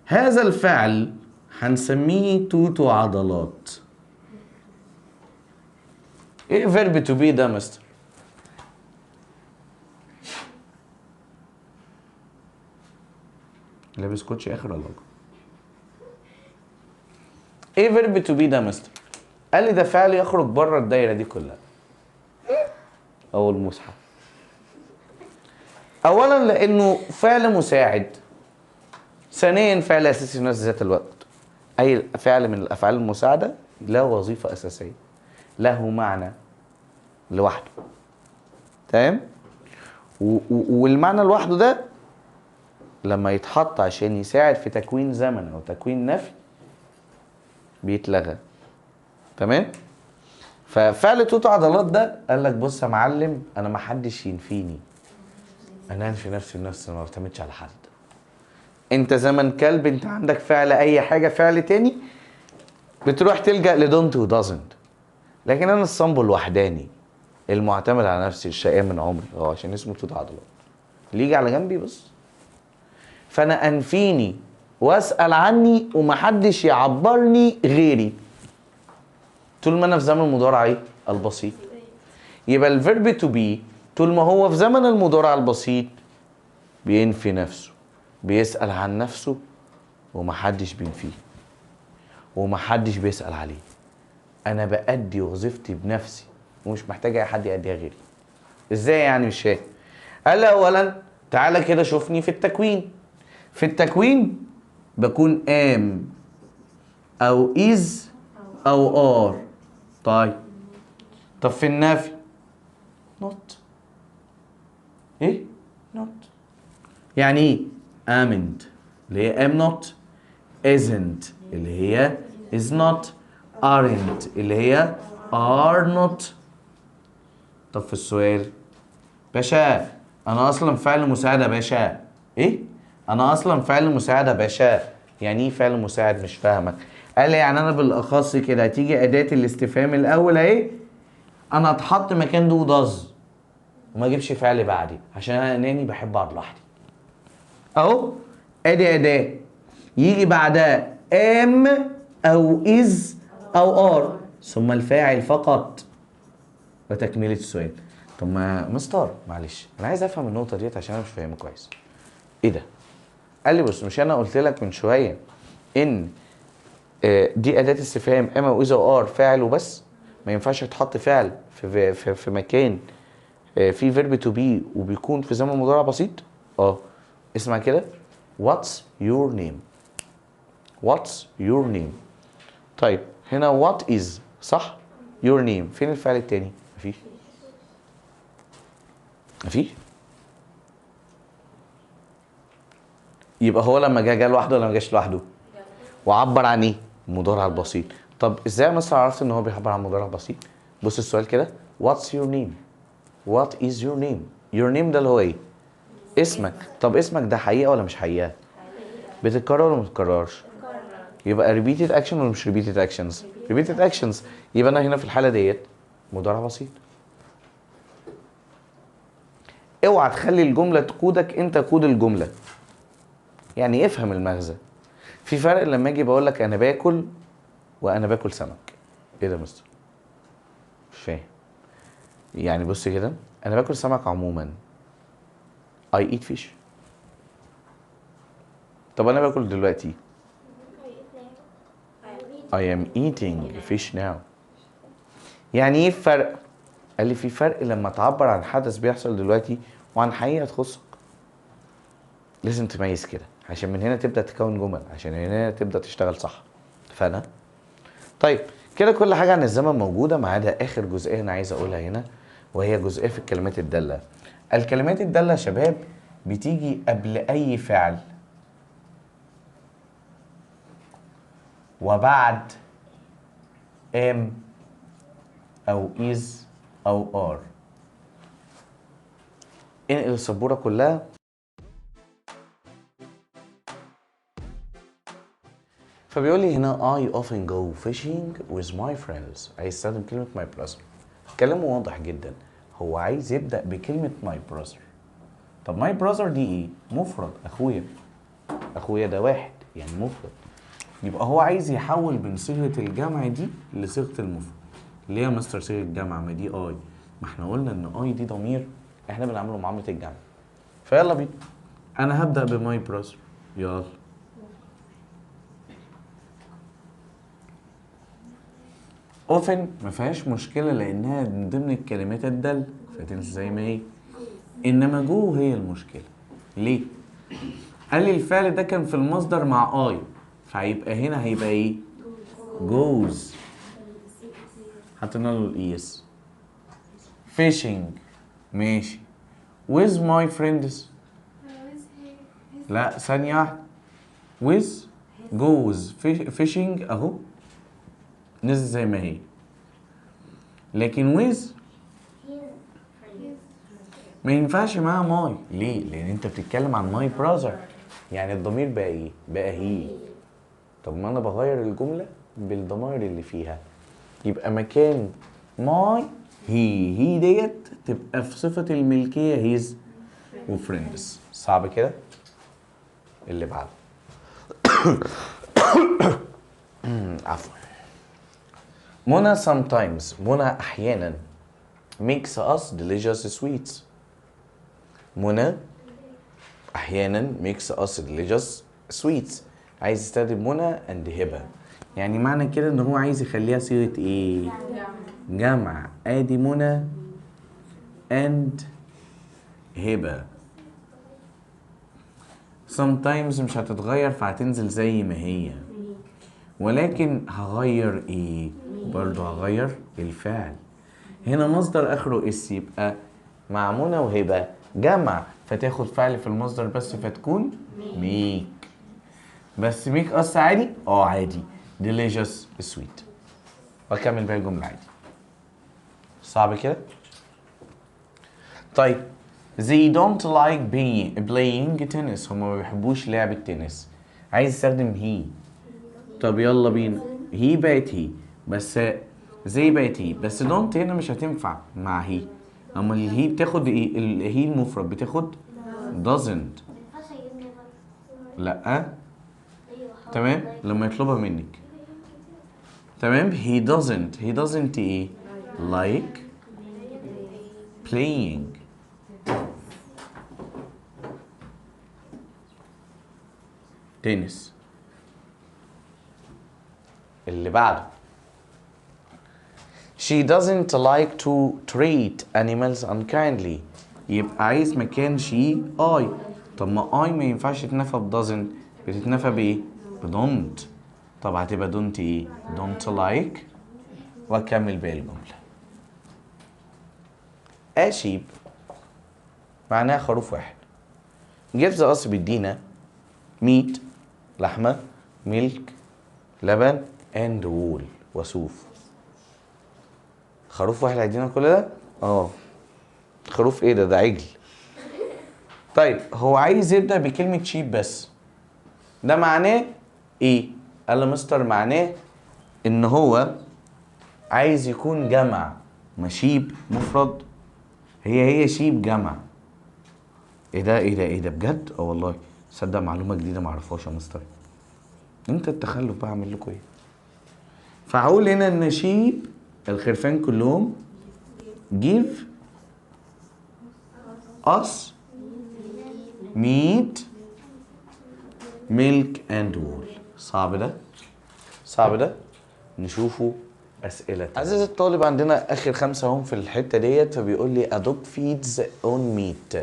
هذا الفعل هنسميه توتو عضلات. ايه فيرب تو بي ده مستر؟ لابس كوتشي اخر ولا ايه فيرب تو بي ده مستر؟ قال لي ده فعل يخرج بره الدايره دي كلها. او المصحف. اولا لانه فعل مساعد. ثانيا فعل اساسي في نفس ذات الوقت. اي فعل من الافعال المساعده له وظيفه اساسيه، له معنى لوحده. تمام؟ والمعنى لوحده ده لما يتحط عشان يساعد في تكوين زمن او تكوين نفي بيتلغى. تمام؟ ففعل توتو عضلات ده قال لك بص يا معلم، انا ما حدش ينفيني، انا انفي نفسي بنفسي، ما بعتمدش على حد. انت زمن كلب، انت عندك فعل اي حاجه فعل تاني بتروح تلجأ لدونت ودازنت. لكن انا الصنب الوحداني المعتمد على نفسي الشقيان من عمري، هو عشان اسمه توت عضلات اللي يجي على جنبي بص. فانا انفيني واسال عني ومحدش يعبرني غيري طول ما انا في زمن المضارع ايه البسيط. يبقى الفيرب تو بي طول ما هو في زمن المضارع البسيط بينفي نفسه، بيسأل عن نفسه ومحدش بينفيه ومحدش بيسأل عليه. انا بأدي وظيفتي بنفسي ومش محتاج اي حد يأديها غيري. ازاي يعني؟ مش فاهم. قال اولا تعالى كده شوفني في التكوين. في التكوين بكون ام او از او ار. طيب طب في النفي not. ايه not؟ يعني ايه amn't اللي هي am not، isn't اللي هي is not، aren't اللي هي are not. طب في السؤال باشا انا اصلا فعل مساعد يا باشا. ايه؟ انا اصلا فعل مساعد يا باشا. يعني ايه فعل مساعد؟ مش فاهمك. قال لي يعني انا بالاخص كده هتيجي اداه الاستفهام الاول اهي، انا اتحط مكان دو داز وما اجيبش فعل بعدي عشان انا اناني بحب اقعد لوحدي. اهو ادي اداه يجي بعدها ام او از او ار ثم الفاعل فقط وتكمله السؤال. طب ما مستر معلش انا عايز افهم النقطه ديت عشان انا مش فاهمها كويس. ايه ده؟ قال لي بص، مش انا قلت لك من شويه ان دي اداه استفهام اما واذا وار فاعل وبس، ما ينفعش تحط فعل في مكان في فيرب تو بي وبيكون في زمن مضارع بسيط. اسمع كده what's your name. what's your name. طيب هنا what is صح؟ your name فين الفعل التاني؟ مفيش. مفيش. يبقى هو لما جه لوحده ولا ما جاش لوحده؟ وعبر عن ايه؟ المضارع البسيط. طب ازاي مثلا عرفت ان هو بيعبر عن المضارع البسيط؟ بص السؤال كده what's your name. what is your name. your name ده اللي هو ايه؟ اسمك. طب اسمك ده حقيقة ولا مش حقيقة؟ بتتكرر ولا ما بتتكررش؟ يبقى repeated action ولا مش repeated actions؟ repeated actions. يبقى انا هنا في الحالة ديت مضارع بسيط. اوعى تخلي الجملة تقودك، انت قود الجملة. يعني افهم المغزى. في فرق لما اجي بقول لك انا باكل وانا باكل سمك. ايه ده يا مستر؟ مش فاهم. يعني بص كده انا باكل سمك عموما I eat fish. طب انا باكل دلوقتي I am eating fish now. يعني ايه الفرق؟ قال لي في فرق لما تعبر عن حدث بيحصل دلوقتي وعن حقيقة تخصك. لازم تميز كده عشان من هنا تبدأ تكون جمل، عشان من هنا تبدأ تشتغل صح. اتفقنا؟ طيب كده كل حاجة عن الزمن موجودة ما عدا آخر جزئية أنا عايز أقولها هنا، وهي جزئية في الكلمات الدالة. الكلمات الدالة يا شباب بتيجي قبل أي فعل وبعد am أو is أو are. انقل السبورة كلها. فبيقول لي هنا I often go fishing with my friends. هيستخدم كلمة my brother. كلامه واضح جدا، هو عايز يبدأ بكلمة my brother. طب my brother دي ايه؟ مفرد، اخويا. اخويا ده واحد يعني مفرد. يبقى هو عايز يحول من صيغه الجمع دي لصيغه المفرد. ليه يا مستر صيغه الجمع؟ ما دي اي، ما احنا قلنا ان اي دي ضمير احنا بنعمله معامله الجمع. فيلا بينا، انا هبدا بماي براذر. يلا. اوفن ما فيهاش مشكله لانها من ضمن الكلمات الداله فتنسى زي ما هي. انما جو هي المشكله. ليه؟ قال لي الفعل ده كان في المصدر مع اي، فهيبقى هنا هيبقى ايه؟ جوز. حطينا له الايس. فيشنج ماشي. with my friends. لا ثانية واحدة. with goes fishing اهو نزل زي ما هي. لكن with ما ينفعش معاها ماي. ليه؟ لان انت بتتكلم عن ماي براذر، يعني الضمير بقى ايه؟ بقى هي. طب ما انا بغير الجمله بالضمائر اللي فيها، يبقى مكان ماي هي ديت تبقى في صفه الملكيه هيز وفريندز. صعب كده؟ اللي بعده. عفوا. منى sometimes، منى احيانا makes us delicious sweets. منى احيانا makes us delicious sweets. عايز يستخدم منى and هبه، يعني معنى كده ان هو عايز يخليها صيغه ايه؟ جمع. ادي منى and هبه. sometimes مش هتتغير فهتنزل زي ما هي، ولكن هغير ايه؟ برضو هغير الفعل. هنا مصدر اخره اس، يبقى مع منى وهبه جمع، فتاخد فعل في المصدر بس فتكون ميك. بس ميك اس عادي؟ عادي. delicious sweet. واكمل باقي الجمله عادي. صعب كده؟ طيب they don't like playing tennis. هما ما بيحبوش لعب التنس. عايز استخدم هي. طب يلا بينا. هي بقت هي، بس زي بقت هي، بس don't هنا مش هتنفع مع هي. اما الهي بتاخد ايه؟ هي المفرد بتاخد doesn't. لا تمام لما يطلبها منك. تمام. he doesn't ايه؟ like playing. تنس. اللي بعده. she doesn't like to treat animals unkindly. يبقى عايز مكان she I. طب ما I ما ينفعش تتنفى ب doesn't، بتتنفى بايه؟ ب don't. طب هتبقى don't ايه؟ don't like. واكمل باقي الجمله. a sheep معناها خروف واحد. gives us بيدينا meat لحمه، milk لبن and wool وصوف. خروف واحد هيدينا كل ده؟ خروف ايه ده عجل. طيب هو عايز يبدأ بكلمة شيب بس، ده معناه ايه؟ قال له مستر معناه ان هو عايز يكون جمع. ما شيب مفرد، هي شيب جمع. ايه ده بجد؟ والله صدق معلومة جديدة معرفهاش يا مستر. انت التخلف بقى اعمل لكم ايه؟ فهقول هنا ان شيب الخرفان كلهم give us meat milk and wool. صعب ده. نشوفه أسئلة تانية. عزيزي الطالب عندنا آخر 5 هم في الحتة ديت، فبيقول لي a dog feeds on meat،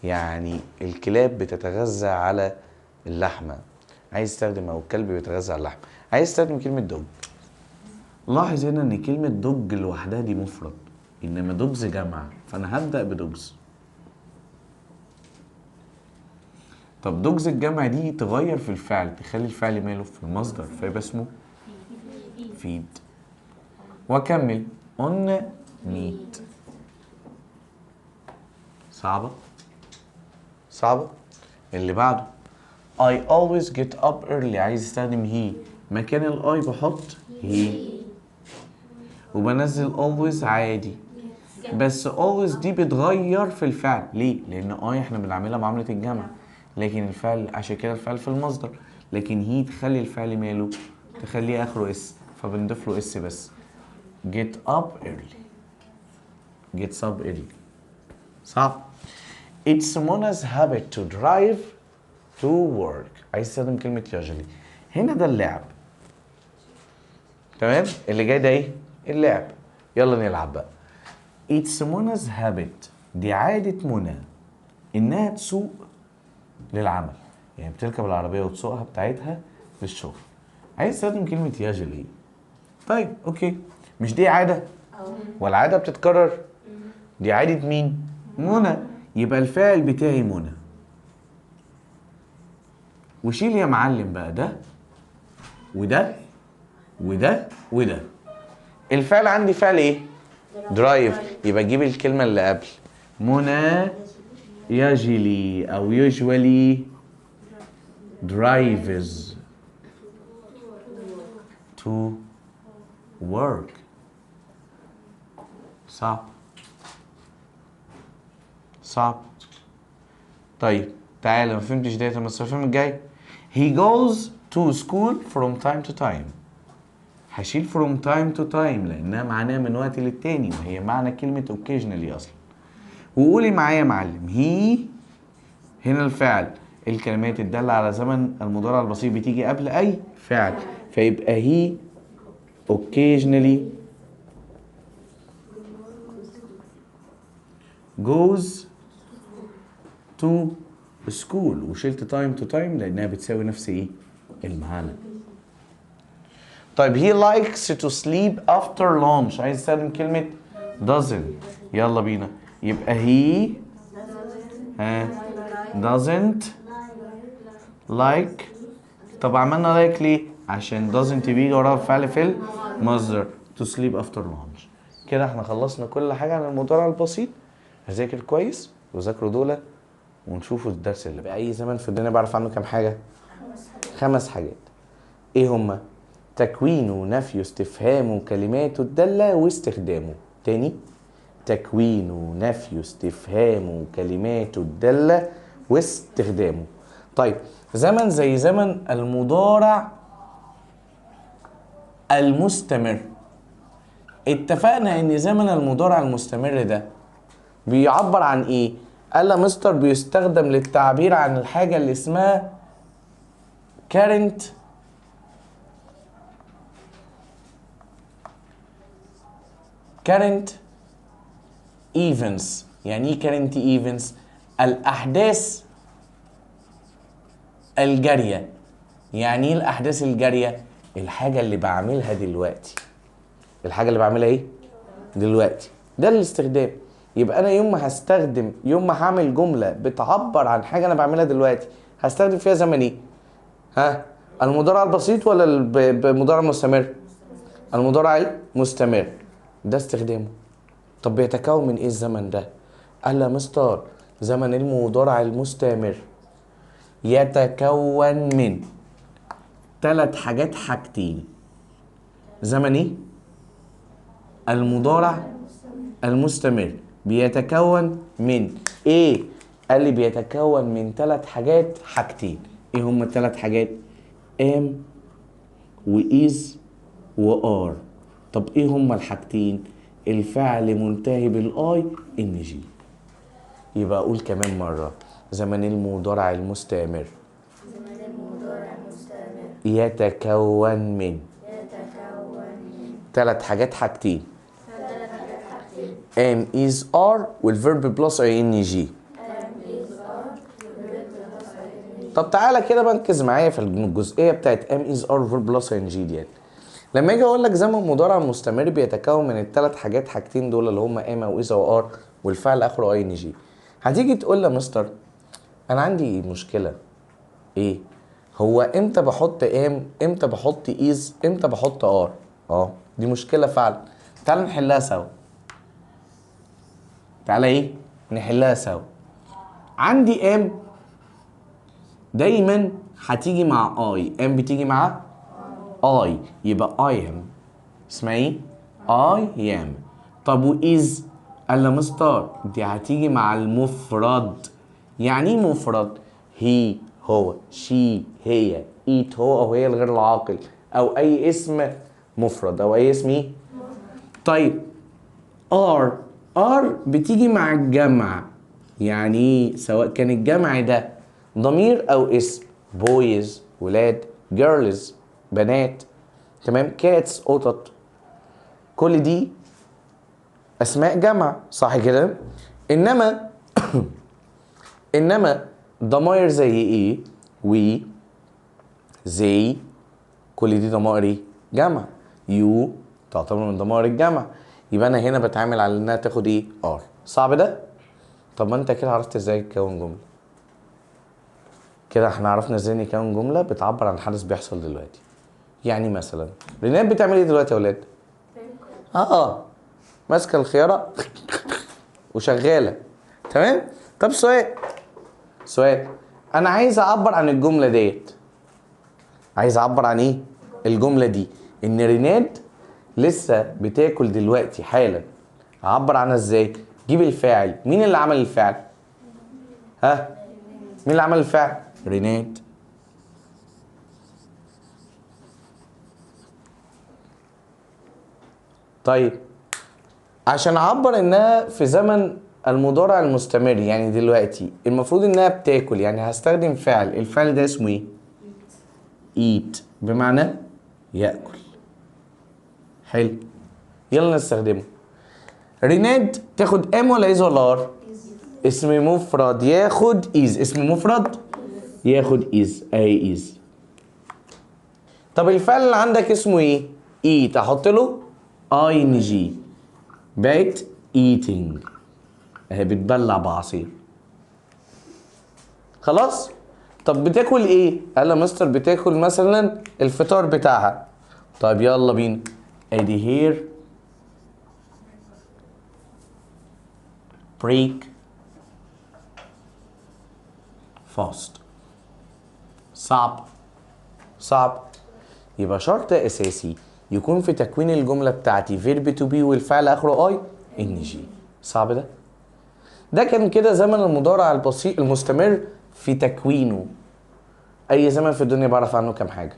يعني الكلاب بتتغذى على اللحمة. عايز استخدم أو الكلب بيتغذى على اللحمة. عايز استخدم كلمة دوج. لاحظ هنا ان كلمة دوج لوحدها دي مفرد، انما دوجز جمع، فانا هبدأ بدوجز. طب دوجز الجمع دي تغير في الفعل، تخلي الفعل ماله في المصدر فيبقى اسمه فيد. واكمل on meat. صعبة. اللي بعده I always get up early. عايز استخدم he، مكان الاي بحط he، وبنزل always عادي. بس always دي بتغير في الفعل. ليه؟ لان احنا بنعملها معاملة الجمع، لكن الفعل عشان كده الفعل في المصدر. لكن هي تخلي الفعل ماله؟ تخليه اخره اس، فبنضيف له اس بس. get up early. gets up early. صح؟ It's Mona's habit to drive to work. عايز استخدم كلمة usually. هنا ده اللعب. تمام؟ اللي جاي ده ايه؟ اللعب. يلا نلعب بقى. It's Mona's habit. دي عادة منى إنها تسوق للعمل. يعني بتركب العربية وتسوقها بتاعتها للشغل. عايز استخدم كلمة usually. طيب اوكي. مش دي عادة؟ والعادة بتتكرر. دي عادة مين؟ منى. يبقى الفاعل بتاعي منى. وشيل يا معلم بقى ده وده وده وده. الفعل عندي فعل ايه؟ درايف. يبقى اجيب الكلمة اللي قبل. منى يجلي او usually drives to work. صعب صعب. طيب تعالى، ما فهمتش ديت بس الفهم الجاي. He goes to school from time to time. هشيل from time to time لأنها معناها من وقت للتاني، وهي معنى كلمة occasionally أصلا. وقولي معايا يا معلم. he هنا الفعل. الكلمات الدالة على زمن المضارع البسيط بتيجي قبل أي فعل، فيبقى he occasionally goes to school. وشلت time to time لأنها بتساوي نفس إيه؟ المعنى. طيب he likes to sleep after lunch. عايز استخدم كلمة doesn't. يلا بينا. يبقى he doesn't like. طب عملنا like ليه؟ عشان doesn't بيجي وراها فعل في المصدر to sleep after lunch. كده احنا خلصنا كل حاجة عن المضارع البسيط. هذاكر كويس وذاكروا دول ونشوفوا الدرس اللي بأي زمن في الدنيا بعرف عنه كام حاجة؟ 5 حاجات. ايه هما؟ تكوين ونفي استفهام وكلمات الدالة واستخدامه. تاني، تكوين ونفي استفهام وكلمات الدالة واستخدامه. طيب زمن زي زمن المضارع المستمر. اتفقنا ان زمن المضارع المستمر ده بيعبر عن ايه؟ قال يا مستر بيستخدم للتعبير عن الحاجة اللي اسمها current events. يعني ايه current events؟ الأحداث الجارية. يعني ايه الأحداث الجارية؟ الحاجة اللي بعملها دلوقتي. الحاجة اللي بعملها ايه؟ دلوقتي. ده الاستخدام. يبقى أنا يوم ما هعمل جملة بتعبر عن حاجة أنا بعملها دلوقتي هستخدم فيها زمن ايه؟ المضارع البسيط ولا المضارع المستمر؟ المضارع المستمر. ده استخدامه. طب بيتكون من ايه الزمن ده؟ قال يا مستر زمن المضارع المستمر يتكون من 3 حاجات، حاجتين. زمن ايه؟ المضارع المستمر بيتكون من ايه؟ قال لي بيتكون من 3 حاجات، حاجتين. ايه هم ال3 حاجات؟ am وis وار. طب ايه هم الحاجتين؟ الفعل منتهي بالاي ان جي. يبقى اقول كمان مرة. زمن المضارع المستمر يتكون من 3 حاجات، حاجتين. am is are والverb plus ing. طب تعالى كده ركز معايا في الجزئيه بتاعت am is are والverb plus ing دي. لما اجي اقول لك زمن مضارع مستمر بيتكون من ال3 حاجات، حاجتين دول اللي هم am او is او are والفعل اخره ing. هتيجي تقول لي يا مستر انا عندي مشكله. ايه هو؟ امتى بحط am، امتى بحط is، امتى بحط are؟ دي مشكله فعلا. تعال نحلها سوا. تعالى نحلها سوا. عندي am دايما هتيجي مع I. am بتيجي مع I يبقى I am. اسمها ايه؟ I am. طب و is؟ قال مستر دي هتيجي مع المفرد. يعني ايه مفرد؟ he هو، she هي، eat هو او هي الغير العاقل او اي اسم مفرد او اي اسم ايه. طيب are بتيجي مع الجمع، يعني ايه؟ سواء كان الجمع ده ضمير او اسم، boys ولاد، girls بنات، تمام، cats قطط، كل دي اسماء جمع صح كده. انما انما ضمائر زي ايه؟ we they كل دي ضمائر ايه؟ جمع. you تعتبر من ضمائر الجمع. يبقى انا هنا بتعامل على انها تاخد ايه؟ are. صعب ده؟ طب ما انت كده عرفت ازاي تكون جمله. كده احنا عرفنا ازاي نكون جمله بتعبر عن حدث بيحصل دلوقتي. يعني مثلا رينات بتعمل ايه دلوقتي يا ولاد؟ ماسكه الخياره وشغاله، تمام. طب سؤال انا عايز اعبر عن الجمله ديت، عايز اعبر عن ايه؟ الجمله دي ان ريناد لسه بتاكل دلوقتي حالا. اعبر عنها ازاي؟ جيب الفاعل. مين اللي عمل الفعل؟ مين اللي عمل الفعل؟ ريناد. طيب عشان اعبر انها في زمن المضارع المستمر، يعني دلوقتي المفروض انها بتاكل، يعني هستخدم فعل. الفعل ده اسمه ايه؟ eat بمعنى ياكل. حلو، يلا نستخدمه. ريناد تاخد ام ولا از ولا ار؟ اسم مفرد ياخد از. اسم مفرد ياخد از، اي از. طب الفعل اللي عندك اسمه ايه؟ eat، احط له اي ان جي، بقت eating، اهي بتبلع بعصير. خلاص. طب بتاكل ايه؟ قال يا مستر بتاكل مثلا الفطار بتاعها. طيب يلا بينا. ادي هير بريك فاست. صعب. يبقى شرط اساسي يكون في تكوين الجمله بتاعتي فيرب تو بي والفعل اخره اي ان جي. صعب ده كان كده زمن المضارع البسيط المستمر في تكوينه. اي زمن في الدنيا بعرف عنه كام حاجه؟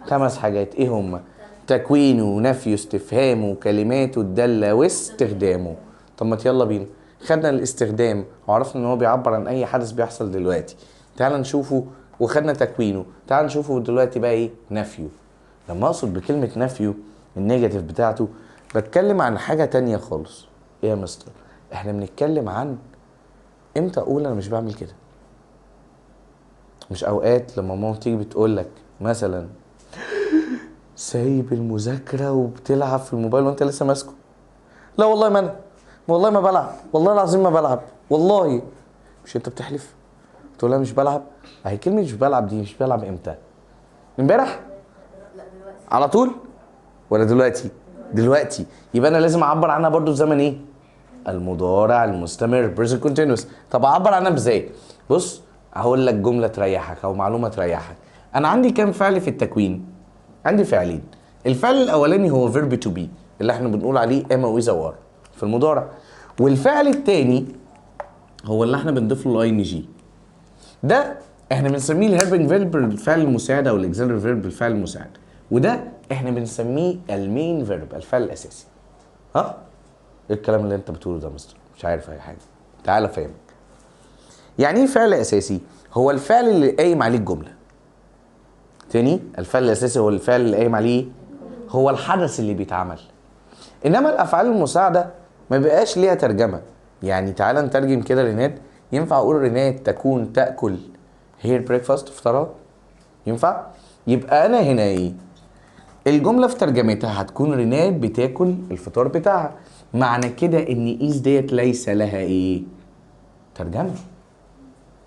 5 حاجات. ايه هما؟ تكوينه، نفيه، استفهامه، كلماته الداله، واستخدامه. طب ما يلا بينا. خدنا الاستخدام وعرفنا ان هو بيعبر عن اي حدث بيحصل دلوقتي. تعال نشوفه. وخدنا تكوينه. تعال نشوفه دلوقتي بقى ايه؟ نفيه. لما اقصد بكلمه نفيه النيجاتيف بتاعته بتكلم عن حاجه تانية خالص. ايه يا مستر؟ احنا بنتكلم عن امتى اقول انا مش بعمل كده. مش اوقات لما ماما تيجي بتقول لك مثلا سايب المذاكره وبتلعب في الموبايل وانت لسه ماسكه؟ لا والله ما انا، والله ما بلعب، والله العظيم ما بلعب، والله. مش انت بتحلف؟ تقول لها مش بلعب. اهي كلمه مش بلعب دي مش بلعب امتى؟ امبارح؟ على طول ولا دلوقتي. يبقى انا لازم اعبر عنها برضو في زمن ايه؟ المضارع المستمر present continuous. طب اعبر عنها ازاي؟ بص هقول لك جمله تريحك او معلومه تريحك. انا عندي كام فعل في التكوين؟ عندي فعلين. الفعل الاولاني هو verb to be اللي احنا بنقول عليه am او is او are في المضارع، والفعل الثاني هو اللي احنا بنضيف له الاي ان جي. ده احنا بنسميه الهيلبنج فيرب الفعل المساعد او الاكسلري فيرب الفعل المساعد، وده احنا بنسميه المين فيرب الفعل الاساسي. ايه الكلام اللي انت بتقوله ده يا مستر؟ مش عارف اي حاجه. تعال افهمك. يعني ايه فعل اساسي؟ هو الفعل اللي قايم عليه الجمله. تاني، الفعل الاساسي هو الفعل اللي قايم عليه، هو الحدث اللي بيتعمل. انما الافعال المساعده ما بقاش ليها ترجمه. يعني تعال نترجم كده. ريناد ينفع اقول ريناد تكون تاكل هير بريكفاست فطارها؟ ينفع؟ يبقى انا هنا ايه؟ الجمله في ترجمتها هتكون ريناد بتاكل الفطار بتاعها. معنى كده ان ايز ديت ليس لها ايه؟ ترجمه.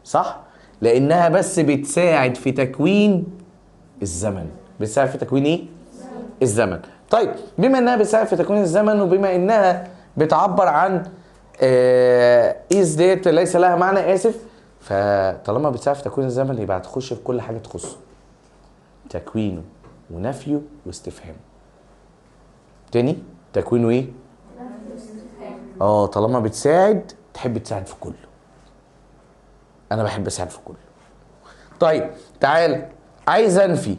صح؟ لانها بس بتساعد في تكوين الزمن. بتساعد في تكوين ايه؟ الزمن. طيب بما انها بتساعد في تكوين الزمن وبما انها بتعبر عن ايز ديت ليس لها معنى، اسف، فطالما بتساعد في تكوين الزمن يبقى هتخش في كل حاجه تخصه، تكوينه ونفيه واستفهامه. تاني، تكوينه ايه؟ طالما بتساعد تحب تساعد في كله. انا بحب اساعد في كله. طيب تعال عايز انفي،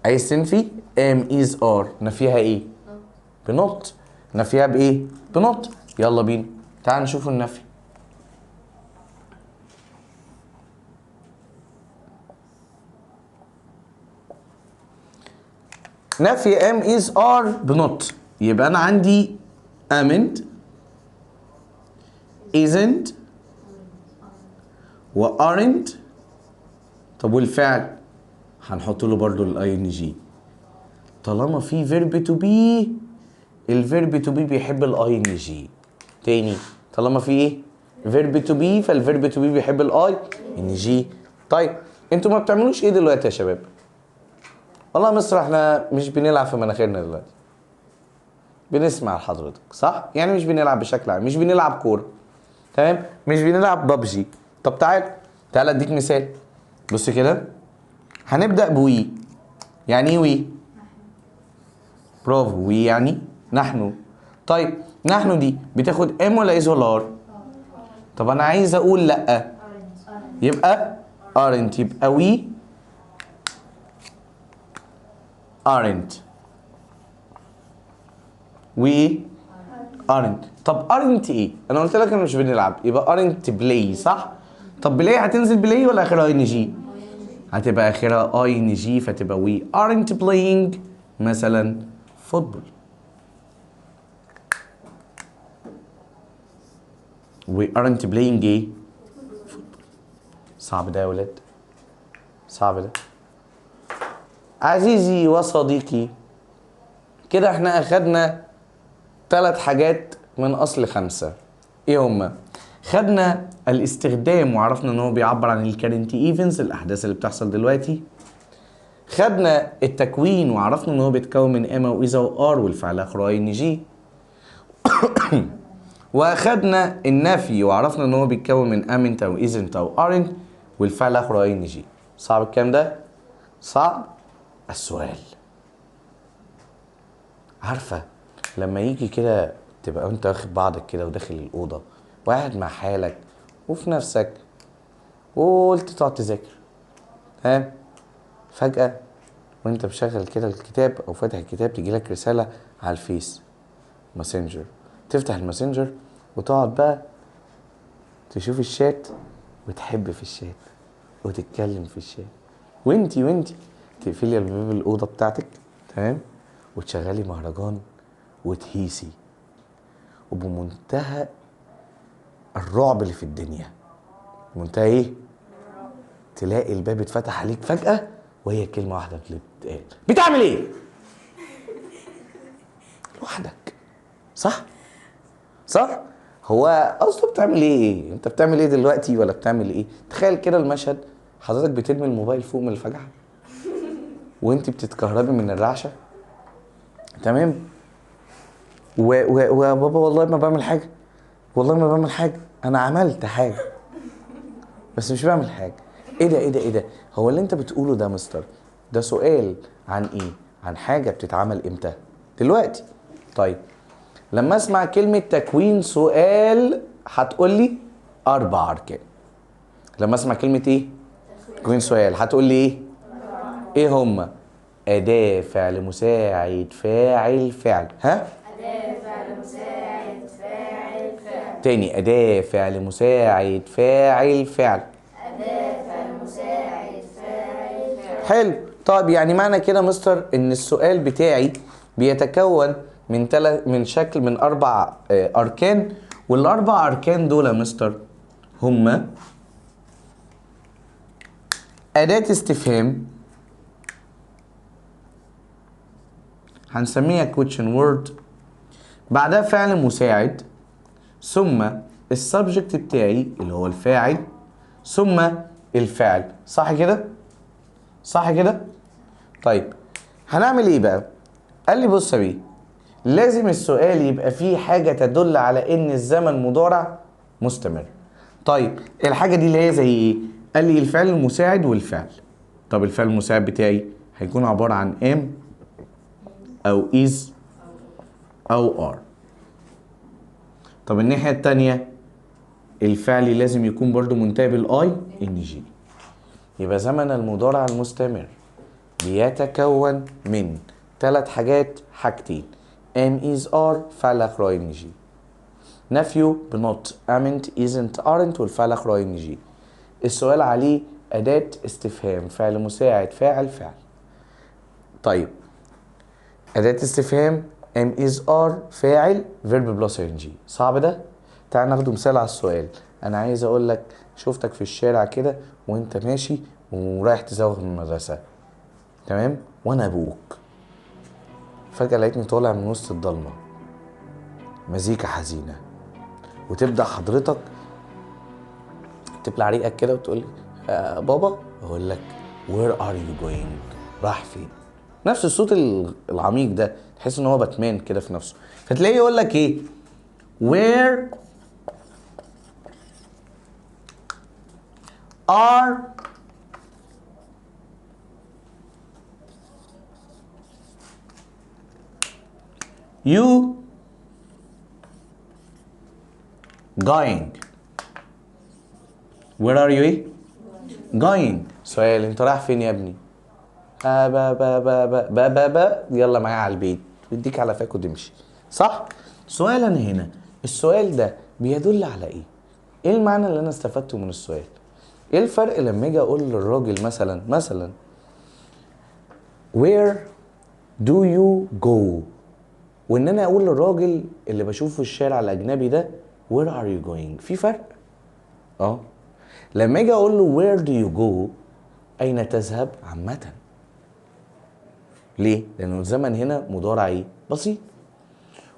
عايز تنفي ام از ار، نفيها ايه؟ بنوت. نفيها بايه؟ بنوت. يلا بينا تعال نشوف النفي. نفي ام از ار بنوت، يبقى انا عندي amn't isn't و aren't. طب والفعل هنحط له برضو الاي ان جي. طالما في فيرب تو بي، الفيرب تو بي بيحب الاي ان جي. تاني، طالما في ايه؟ فيرب تو بي، فالفيرب تو بي بيحب الاي ان جي. طيب انتوا ما بتعملوش ايه دلوقتي يا شباب؟ والله يا مستر احنا مش بنلعب في مناخيرنا دلوقتي، بنسمع لحضرتك، صح؟ يعني مش بنلعب بشكل عام، مش بنلعب كوره، تمام؟ مش بنلعب ببجي. طب تعال اديك مثال. بص كده، هنبدا بوي. يعني ايه وي؟ برافو، وي يعني نحن. طيب نحن دي بتاخد ام ولا از ولا ار؟ طب انا عايز اقول لا، يبقى aren't، يبقى وي aren't. وي aren't. طب aren't ايه؟ انا قلت لك انا مش بنلعب، يبقى aren't play، صح؟ طب بلاي هتنزل بلاي ولا اخرها ان جي؟ هتبقى اخرها اي ان جي، فتبقى وي aren't playing مثلا فوتبول. we aren't playing ايه؟ فوتبول. صعب ده يا ولاد، صعب ده. عزيزي وصديقي، كده احنا اخدنا 3 حاجات من اصل 5. ايه هما؟ خدنا الاستخدام وعرفنا ان هو بيعبر عن الكارنت ايفنتس، الاحداث اللي بتحصل دلوقتي. خدنا التكوين وعرفنا ان هو بيتكون من اما واذا وار والفعل اخره اي ان جي. واخدنا النفي وعرفنا ان هو بيتكون من امنت او ازنت او ارنت والفعل اخره اي ان جي. صعب الكلام ده؟ صعب. السؤال، عارفه لما يجي كده تبقى انت واخد بعضك كده وداخل الاوضه وقاعد مع حالك وفي نفسك وقلت تقعد تذاكر، تمام؟ فجاه وانت مشغل كده الكتاب او فاتح الكتاب تجيلك رساله على الفيس ماسنجر، تفتح الماسنجر وتقعد بقى تشوف الشات وتحب في الشات وتتكلم في الشات، وانتي تقفلي باب الاوضه بتاعتك، تمام؟ وتشغلي مهرجان وتهيسي، وبمنتهى الرعب اللي في الدنيا، منتهى ايه؟ تلاقي الباب اتفتح عليك فجأة وهي كلمة واحدة اللي بتتقال، بتعمل ايه؟ لوحدك، صح؟ صح؟ هو اصلا بتعمل ايه؟ انت بتعمل ايه دلوقتي ولا بتعمل ايه؟ تخيل كده المشهد، حضرتك بترمي الموبايل فوق من الفجعة وانت بتتكهربي من الرعشة، تمام؟ وبابا والله ما بعمل حاجة، والله ما بعمل حاجة، انا عملت حاجة بس مش بعمل حاجة. ايه ده؟ هو اللي انت بتقوله ده مستر ده سؤال عن ايه؟ عن حاجة بتتعمل امتى؟ دلوقتي. طيب لما اسمع كلمة تكوين سؤال هتقول لي 4 أركان. لما اسمع كلمة ايه؟ تكوين سؤال هتقول لي ايه؟ ايه هما؟ أداة، فعل مساعد، فاعل، فعل. ها؟ أداة فعل مساعد فاعل فعل. تاني، أداة، فعل مساعد، فاعل، فعل. أداة فعل مساعد فاعل فعل. حلو. طيب يعني معنى كده مستر ان السؤال بتاعي بيتكون من 4 اركان، والاربع اركان دول يا مستر هما اداة استفهام هنسميها question word، بعدها فعل مساعد، ثم السبجكت بتاعي اللي هو الفاعل، ثم الفعل. صح كده؟ صح كده؟ طيب هنعمل ايه بقى؟ قال لي بص يا بيه، لازم السؤال يبقى فيه حاجة تدل على ان الزمن مضارع مستمر. طيب الحاجة دي اللي هي زي ايه؟ قال لي الفعل المساعد والفعل. طب الفعل المساعد بتاعي هيكون عبارة عن am او is او are. طب الناحية التانية الفعل لازم يكون برضو منتهي بالاي ان جي. يبقى زمن المضارع المستمر بيتكون من 3 حاجات، حاجتين: am is are فعل آخره ing، نفيه بنوت amn't isn't aren't والفعل آخره ing. السؤال عليه أداة استفهام، فعل مساعد فاعل فعل. طيب أداة استفهام am is are فاعل verb plus ing، صعب ده؟ تعال ناخده مثال على السؤال. أنا عايز أقول لك شفتك في الشارع كده وأنت ماشي ورايح تزوغ من المدرسة، تمام؟ وأنا أبوك، فجأة لقيتني طالع من وسط الضلمة، مزيكا حزينة، وتبدأ حضرتك تبلع ريقك كده وتقول لي بابا، أقول لك where are you going؟ راح فين؟ نفس الصوت العميق ده، تحس ان هو باتمان كده في نفسه، فتلاقيه يقول لك ايه؟ where are you going؟ where are you ايه؟ going. سؤال: انت رايح فين يا ابني؟ با با با با با با با يلا معايا على البيت، ويديك على فاك وتمشي، صح؟ سؤالا هنا، السؤال ده بيدل على ايه؟ ايه المعنى اللي انا استفدته من السؤال؟ ايه الفرق لما اجي اقول للراجل مثلا where do you go، وان انا اقول للراجل اللي بشوفه في الشارع الاجنبي ده where are you going؟ في فرق. لما اجي اقول له where do you go، اين تذهب عامة. ليه؟ لانه الزمن هنا مضارع ايه؟ بسيط.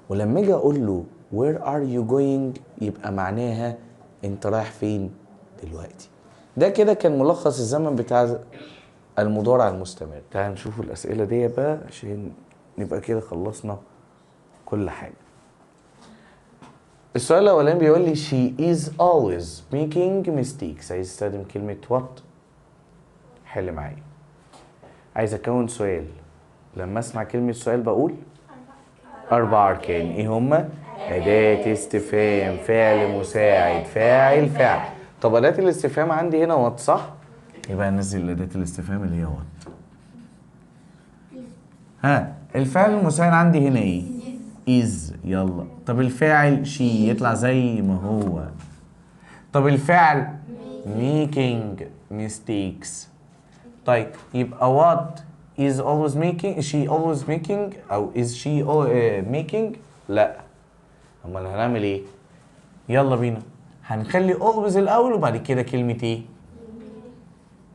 ولما اجي اقول له where are you going، يبقى معناها انت رايح فين دلوقتي. ده كده كان ملخص الزمن بتاع المضارع المستمر. تعال نشوف الاسئله دي بقى عشان نبقى كده خلصنا كل حاجه. السؤال الاولاني بيقول لي she is always making mistakes. عايز استخدم كلمه what؟ حل معايا. عايز اكون سؤال، لما اسمع كلمه سؤال بقول 4 أركان. ايه هما؟ أداة استفهام، فعل مساعد، فاعل، فعل. طب أداة الاستفهام عندي هنا وات، صح؟ يبقى ننزل أداة الاستفهام اللي هي وات. الفعل المساعد عندي هنا ايه؟ is. يلا. طب الفاعل she يطلع زي ما هو. طب الفعل making mistakes. طيب يبقى what is always making، she always making، او is she making؟ لا. امال هنعمل ايه؟ يلا بينا هنخلي always الاول وبعد كده كلمة ايه؟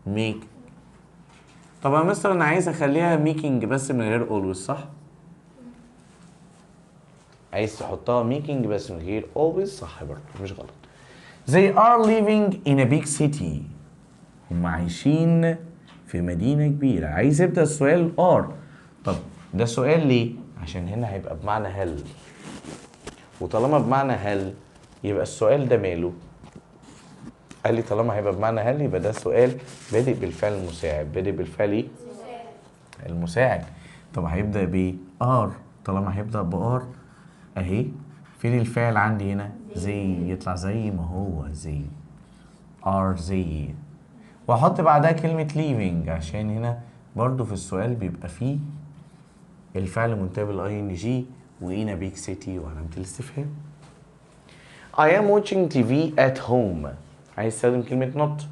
make. طب يا مستر انا عايز اخليها making بس من غير always، صح؟ عايز تحطها making بس من غير always، صح برضه، مش غلط. They are living in a big city. هم عايشين في مدينة كبيرة. عايز يبدأ السؤال are. طب ده سؤال ليه؟ عشان هنا هيبقى بمعنى هل، وطالما بمعنى هل يبقى السؤال ده ماله؟ قال لي طالما هيبقى بمعنى هل يبقى ده سؤال بادئ بالفعل المساعد. بادئ بالفعل ايه؟ المساعد. طب هيبدأ بايه؟ are. طالما هيبدأ بار اهي، فين الفعل عندي هنا؟ زي، يطلع زي ما هو، زي are زي. واحط بعدها كلمة leaving عشان هنا برضو في السؤال بيبقى فيه الفعل منتهي بالاي ing وإينا بيك سيتي وعلامة الاستفهام. I am watching TV at home. عايز استخدم كلمة not،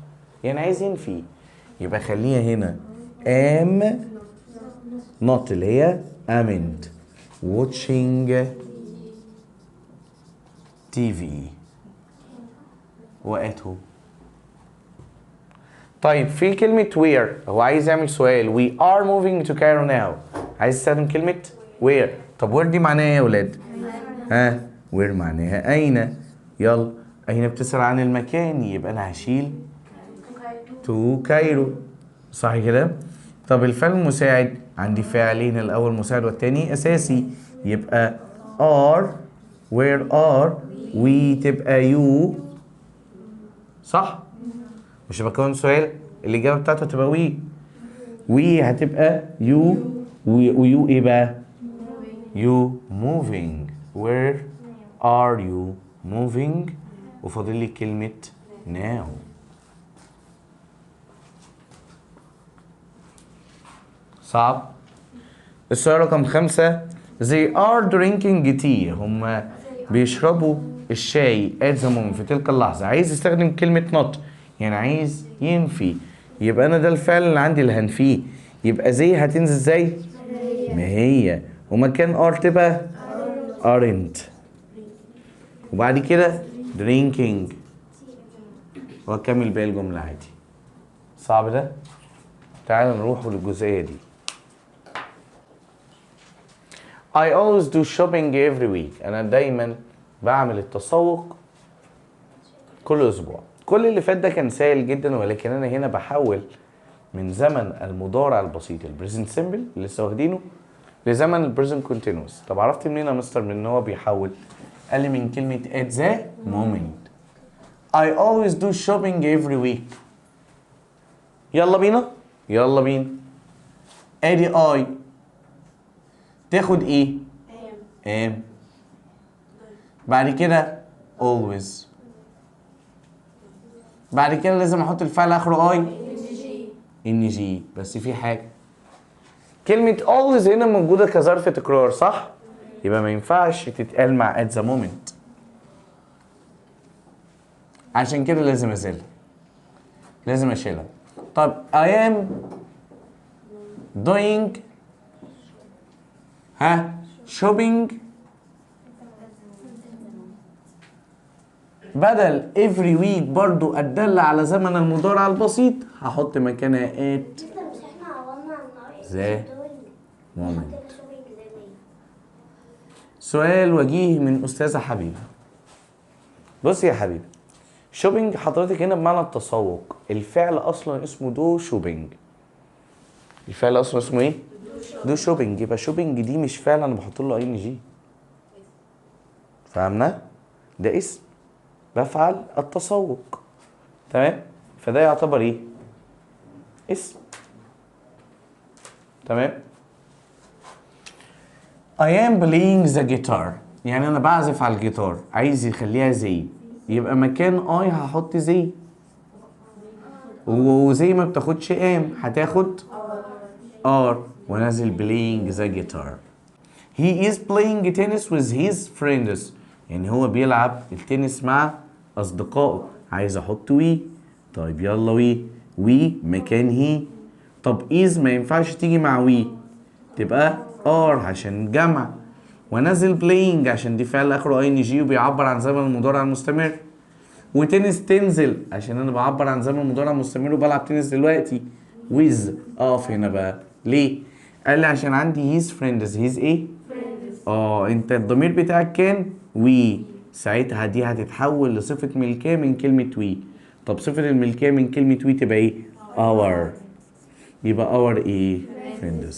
يعني عايز ينفي، يبقى خليها هنا am not اللي هي amn't watching TV و at home. طيب في كلمة where، هو عايز يعمل سؤال we are moving to Cairo now. عايز استخدم كلمة where. طب where دي معناها ايه يا ولاد؟ where معناها أين. يلا، أين بتسأل عن المكان، يبقى أنا هشيل to Cairo، صح كده؟ طب الفعل المساعد عندي فعلين، الأول مساعد والتاني أساسي، يبقى are where are we تبقى you، صح؟ مش بكون سؤال الإجابة بتاعته هتبقى we هتبقى you ويو إيه بقى؟ you moving. where are you moving؟ وفاضل لي كلمة now. صعب. السؤال رقم 5 they are drinking tea هم بيشربوا الشاي at the moment في تلك اللحظة. عايز يستخدم كلمة not يعني عايز ينفي، يبقى أنا ده الفعل اللي عندي اللي هنفيه، يبقى زي هتنزل ازاي؟ ما هي ومكان are تبقى aren't، وبعد كده drinking وأكمل باقي الجملة عادي. صعب ده؟ تعال نروح للجزئية دي. I always do shopping every week. أنا دايما بعمل التسوق كل أسبوع. كل اللي فات ده كان سهل جدا، ولكن أنا هنا بحول من زمن المضارع البسيط البريزنت سيمبل اللي لسه واخدينه لزمن البريزنت كونتينوس. طب عرفت منين يا مستر من إن هو بيحول؟ قال لي من كلمة at the moment. I always do shopping every week. يلا بينا يلا بينا. ادي I تاخد ايه؟ am. بعد كده always. بعد كده لازم احط الفعل اخره I ان جي. بس في حاجة كلمة always هنا موجودة كظرف تكرار صح؟ يبقى ما ينفعش تتقال مع at the moment، عشان كده لازم ازيلها، لازم اشيلها. طب I am doing shopping بدل every week برضو أدل على زمن المضارع البسيط هحط مكانها at the moment. سؤال وجيه من أستاذة حبيبة. بص يا حبيبي، شوبينج حضرتك هنا بمعنى التسوق، الفعل أصلا اسمه دو شوبينج. الفعل أصلا اسمه إيه؟ دو شوبينج. يبقى شوبينج دي مش فعل أنا بحط له إن جي. فهمنا؟ ده اسم بفعل التسوق، تمام؟ فده يعتبر ايه؟ اسم، تمام؟ I am playing the guitar يعني انا بعزف على الجيتار، عايز يخليها زي، يبقى مكان I هحط زي، وزي ما بتاخدش am هتاخد are ونازل playing the guitar. He is playing tennis with his friends يعني هو بيلعب التنس مع أصدقائه، عايز أحط وي. طيب يلا وي مكان هي. طب إيز ما ينفعش تيجي مع وي، تبقى ار عشان جمع، ونزل بلاينج عشان دي فعل آخره اي ان جي وبيعبر عن زمن المضارع المستمر، وتنس تنزل عشان أنا بعبر عن زمن المضارع المستمر وبلعب تنس دلوقتي. ويز أقف هنا بقى ليه؟ قال لي عشان عندي هيز فريندز. هيز إيه؟ انت الضمير بتاعك كان وي، ساعتها دي هتتحول لصفة ملكية من كلمة وي. طب صفة الملكية من كلمة وي تبقى ايه؟ our. يبقى our ايه؟ friends.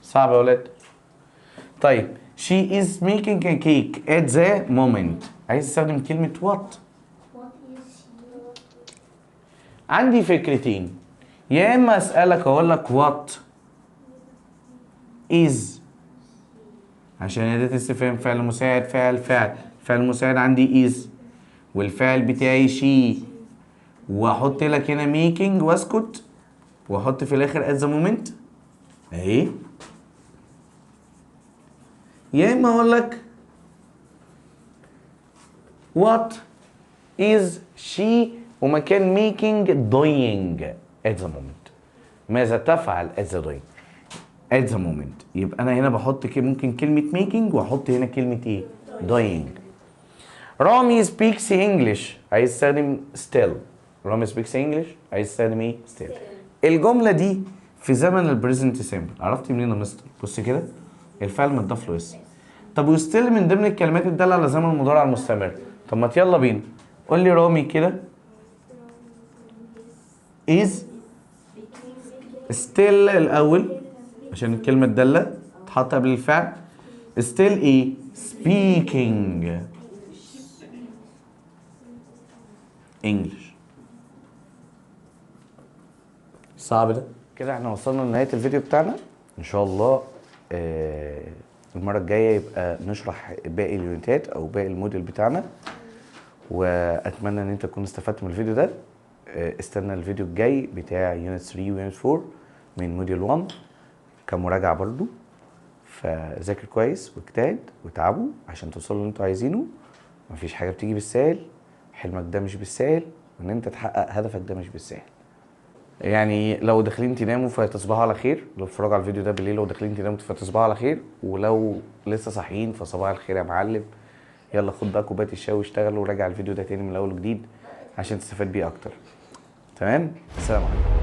صعب يا ولاد؟ طيب she is making a cake at the moment. عايز استخدم كلمة what. عندي فكرتين، يا اما اسألك اقول لك what is عشان أداة استفهام فعل مساعد فعل مساعد عندي is والفعل بتاعي she، واحط لك هنا making واسكت واحط في الاخر at the moment اهي. يا اما اقول لك what is she ومكان making doing at the moment. ماذا تفعل at the doing at the moment. يبقى انا هنا بحط ممكن كلمة making واحط هنا كلمة ايه؟ doing. رامي speaks English عايز استخدم still. رامي speaks English عايز استخدم ايه؟ still. الجملة دي في زمن البريزنت سيمبل. عرفت منين يا مستر؟ بص كده الفعل متضاف له اسم. طب وستيل من ضمن الكلمات الدالة على زمن المضارع المستمر. طب ما يلا بينا قول لي رامي كده is still الاول عشان الكلمة الدالة تحط قبل الفعل. still ايه؟ speaking English. صعب ده؟ كده احنا وصلنا لنهاية الفيديو بتاعنا. ان شاء الله المرة الجاية يبقى نشرح باقي اليونتات او باقي الموديل بتاعنا، واتمنى ان انت تكون استفدت من الفيديو ده. استنى الفيديو الجاي بتاع يونت 3 ويونت 4 من موديول 1 كمراجعة برضو. فذاكر كويس واجتهد وتعبوا عشان توصلوا اللي انتوا عايزينه. مفيش حاجة بتيجي بالسهل، حلمك ده مش بالسهل، وان انت تحقق هدفك ده مش بالسهل. يعني لو داخلين تناموا فتصبحوا على خير، لو بتتفرجوا على الفيديو ده بالليل لو داخلين تناموا فتصبحوا على خير، ولو لسه صاحيين فصباح الخير يا معلم. يلا خد بقى كوبايه الشاي واشتغل وراجع الفيديو ده تاني من الاول وجديد عشان تستفاد بيه اكتر. تمام، السلام عليكم.